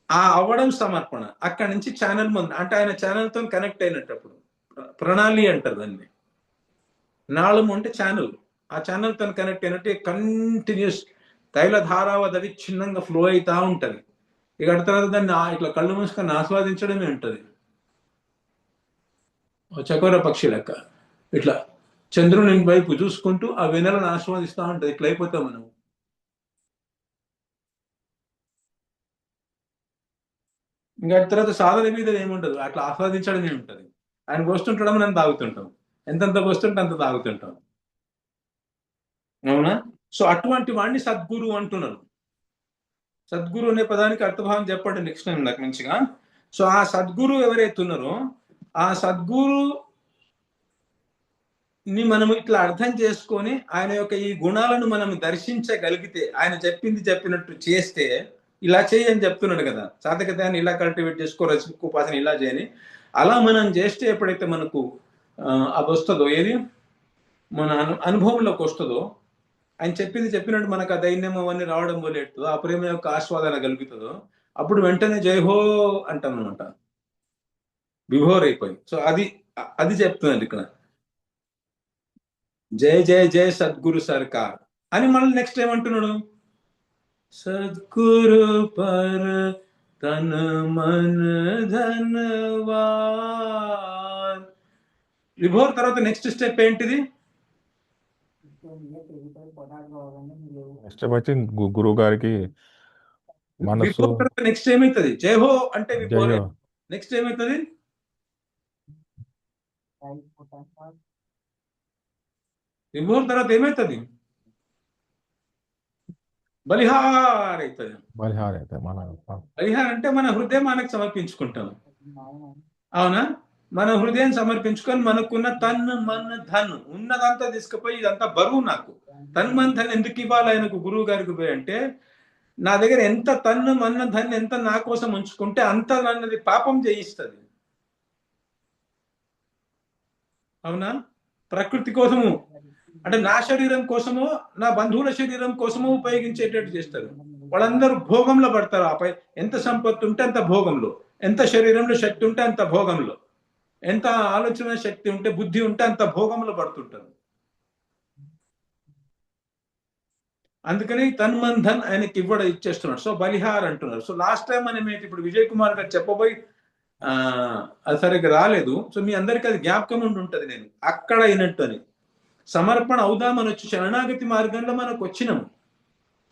ఆ అవ్వడం సమర్పణ. అక్కడి నుంచి ఛానల్ ముందు అంటే ఆయన ఛానల్తో కనెక్ట్ అయినప్పుడు ప్రణాళి అంటారు దాన్ని. నాళం అంటే ఛానల్, ఆ ఛానల్తో కనెక్ట్ అయినట్టు కంటిన్యూస్ తైల ధారావధి చిన్నంగా ఫ్లో అవుతా ఉంటది. ఇక తర్వాత దాన్ని ఇట్లా కళ్ళు మూసుకొని ఆస్వాదించడమే ఉంటది. చకోర పక్షి లెక్క ఇట్లా చంద్రుని వైపు చూసుకుంటూ ఆ వెన్నెలను ఆస్వాదిస్తూ ఉంటది. ఇట్లా అయిపోతాం మనం. ఇంకా తర్వాత సాధన మీద ఏముండదు, అట్లా ఆస్వాదించడమే ఉంటది. ఆయన పోస్తుంటడం మనం తాగుతుంటాం, ఎంతెంత పోస్తుంటే అంత తాగుతుంటాం. అవునా? సో అటువంటి వాడిని సద్గురు అంటున్నారు. సద్గురు అనే పదానికి అర్థభావం చెప్పండి నెక్స్ట్ టైం నాకు మంచిగా. సో ఆ సద్గురు ఎవరైతే ఉన్నారో ఆ సద్గురు ని మనం ఇట్లా అర్థం చేసుకొని ఆయన యొక్క ఈ గుణాలను మనం దర్శించగలిగితే, ఆయన చెప్పింది చెప్పినట్టు చేస్తే, ఇలా చేయని చెప్తున్నాడు కదా, సాధకతని ఇలా కల్టివేట్ చేసుకో, రసికోపాసన ఇలా చేయని, అలా మనం చేస్తే ఎప్పుడైతే మనకు అది వస్తుందో, ఏది మన అనుభవంలోకి వస్తుందో, ఆయన చెప్పింది చెప్పినట్టు మనకు ఆ దైన్యం అవన్నీ రావడం మొదలెడుతుందో, ఆ ప్రేమ యొక్క ఆస్వాదన కలుగుతుందో, అప్పుడు వెంటనే జయహో అంటాం అనమాట, విభోర్ అయిపోయి. సో అది అది చెప్తున్నాడు ఇక్కడ, జయ జయ జయ సద్గురు సర్కార్ అని. మళ్ళీ నెక్స్ట్ ఏమంటున్నాడు, సద్గురు పర తన మన ధనవాన్. విభోర్ తర్వాత నెక్స్ట్ స్టెప్ ఏంటిది, నెక్స్ట్ వచ్చి గురువు గారికి మనసు విభోర్ తర్వాత నెక్స్ట్ ఏమైతుంది, జయహో అంటే విభోర్. జయో నెక్స్ట్ ఏమైతుంది, విభోర్ తర్వాత ఏమైతుంది, బలిహార్ అవుతుంది. బలిహార్ అయితే మన బలిహార్ అంటే మన హృదయం సమర్పించుకుంటాం, అవునా? మన హృదయం సమర్పించుకొని మనకున్న తన్ మన్ ధన్ ఉన్నదంతా తీసుకుపోయి, ఇదంతా బరువు నాకు, తన్ మన్ ధన్ ఎందుకు ఇవ్వాలి ఆయనకు, గురువు గారికి పోయి అంటే, నా దగ్గర ఎంత తన్ను మన్న ధన్ ఎంత నా కోసం ఉంచుకుంటే అంత నన్నది పాపం చేయిస్తుంది, అవునా? ప్రకృతి కోసము అంటే నా శరీరం కోసమో నా బంధువుల శరీరం కోసమో ఉపయోగించేటట్టు చేస్తారు. వాళ్ళందరూ భోగంలో పడతారు. ఆపై ఎంత సంపత్తి ఉంటే అంత భోగంలో, ఎంత శరీరంలో శక్తి ఉంటే అంత భోగంలో, ఎంత ఆలోచన శక్తి ఉంటే బుద్ధి ఉంటే అంత భోగంలో పడుతుంటారు. అందుకని తన్మంధన్ ఆయనకి ఇచ్చేస్తున్నాడు. సో బలిహార్ అంటున్నారు. సో లాస్ట్ టైం మనం ఇప్పుడు విజయ్ కుమార్ గారు చెప్పబోయి అది సరిగ్గా రాలేదు. సో మీ అందరికీ అది జ్ఞాపకం ఉంటుంది, నేను అక్కడ అయినట్టు అని. సమర్పణ అవుదామని వచ్చి శరణాగతి మార్గంలో మనకు వచ్చినాము,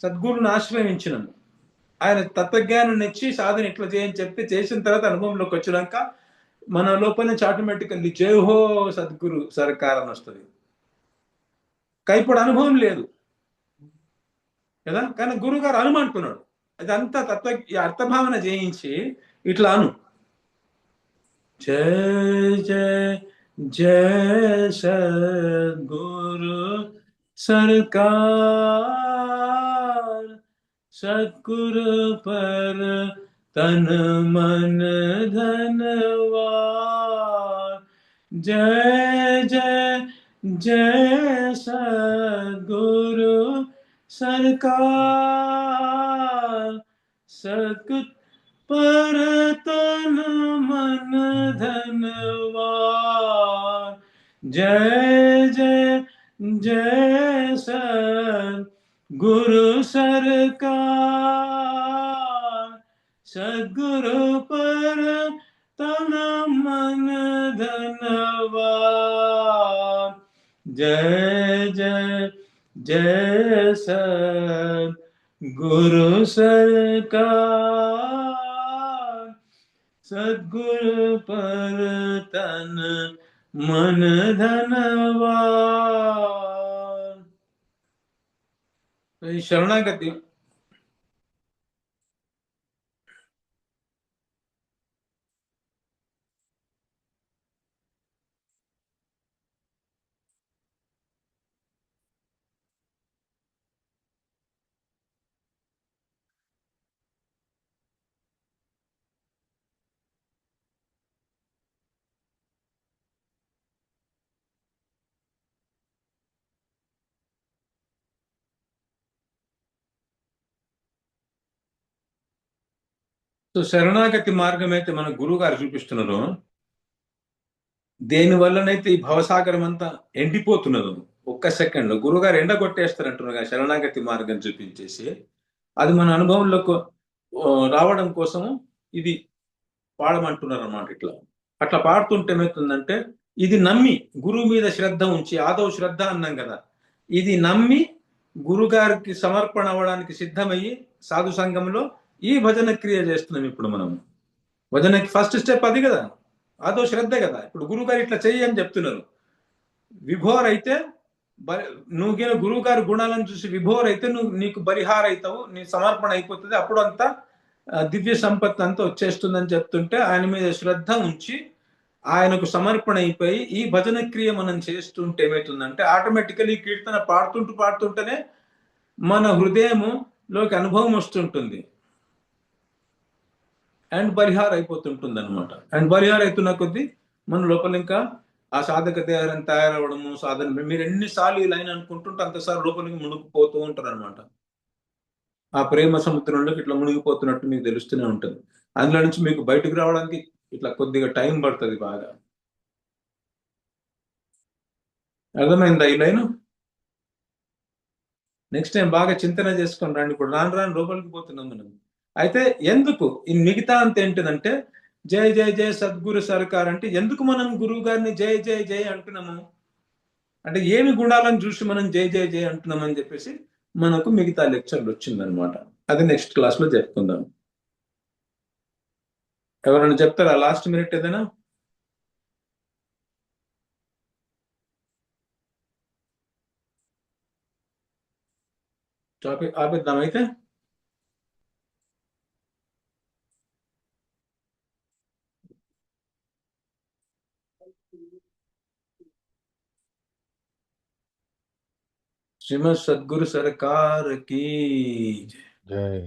సద్గురుని ఆశ్రయించినాము, ఆయన తత్వజ్ఞానం ఇచ్చి సాధన ఇట్లా చేయని చెప్పి చేసిన తర్వాత అనుభవంలోకి వచ్చినాక మన లోపల నుంచి ఆటోమేటికల్లీ జయహో సద్గురు సర్కార్ అని వస్తుంది. ఇప్పుడు అనుభవం లేదు కదా, కానీ గురువు గారు అనుమంటున్నాడు. అదంతా అర్థభావన చేయించి ఇట్లా అను, జయ జయ जय सद्गुरु सरकार, सद्गुरु पर तन मन धनवान, जय जय जय सद्गुरु सरकार, सद्गुरु पर तन मन धनवान, जय जय जय सद्गुरु सरकार, सद्गुरु पर तन मन धनवान, जय जय जय सद्गुरु सरकार, सद्गुरु पर तन मन धनवान. शरणागति సో శరణాగతి మార్గం అయితే మన గురువు గారు చూపిస్తున్నారు. దేని వల్లనైతే ఈ భవసాగరం అంతా ఎండిపోతున్నదో ఒక్క సెకండ్ లో గురువుగారు ఎండ కొట్టేస్తారంటున్నారు శరణాగతి మార్గం చూపించేసి, అది మన అనుభవంలోకి రావడం కోసము ఇది పాడమంటున్నారు అన్నమాట. ఇట్లా అట్లా పాడుతుంటే ఏమవుతుందంటే, ఇది నమ్మి గురువు మీద శ్రద్ధ ఉంచి, ఆదౌ శ్రద్ధ అన్నాం కదా, ఇది నమ్మి గురుగారికి సమర్పణ అవ్వడానికి సిద్ధమయ్యి సాధు సంఘంలో ఈ భజన క్రియ చేస్తున్నాం. ఇప్పుడు మనం భజనకి ఫస్ట్ స్టెప్ అది కదా, అదో శ్రద్ధ కదా. ఇప్పుడు గురువు గారు ఇట్లా చెయ్యి అని చెప్తున్నారు. విభోర్ అయితే నువ్వు గురువు గారి గుణాలను చూసి విభోర్ అయితే నీకు బలిహార్ అవుతావు, నీ సమర్పణ అయిపోతుంది, అప్పుడు అంతా దివ్య సంపత్తి అంతా వచ్చేస్తుందని చెప్తుంటే ఆయన మీద శ్రద్ధ ఉంచి ఆయనకు సమర్పణ అయిపోయి ఈ భజన క్రియ మనం చేస్తుంటే ఏమవుతుందంటే ఆటోమేటికలీ కీర్తన పాడుతుంటేనే మన హృదయములోకి అనుభవం వస్తుంటుంది అండ్ పరిహారం అయిపోతుంటుంది అనమాట. అండ్ పరిహారం అవుతున్న కొద్దీ మన లోపల ఇంకా ఆ సాధక దేహాన్ని తయారవడము సాధన మీరు ఎన్నిసార్లు ఈ లైన్ అనుకుంటుంటే అంతసార్లు లోపలికి మునిగిపోతూ ఉంటారు అనమాట. ఆ ప్రేమ సముద్రంలోకి ఇట్లా మునిగిపోతున్నట్టు మీకు తెలుస్తూనే ఉంటుంది. అందులో నుంచి మీకు బయటకు రావడానికి ఇట్లా కొద్దిగా టైం పడుతుంది బాగా. అర్థమైందా ఈ లైన్? నెక్స్ట్ టైం బాగా చింతన చేసుకొని రండి. ఇప్పుడు రాను లోపలికి పోతున్నాం మనం. అయితే ఎందుకు ఈ మిగతా అంత ఏంటిదంటే జై జై జై సద్గురు సర్కార్ అంటే ఎందుకు మనం గురువు గారిని జై జై జై అంటున్నాము అంటే ఏమి గుణాలను చూసి మనం జై జై జై అంటున్నామని చెప్పేసి మనకు మిగతా లెక్చర్లు వచ్చిందనమాట. అది నెక్స్ట్ క్లాస్ లో చెప్పుకుందాం. ఎవరైనా చెప్తారా లాస్ట్ మినిట్ ఏదైనా? టాపిక్ ఆపేద్దాం అయితే. శ్రీమద్ సద్గురు సర్కార్ की జై.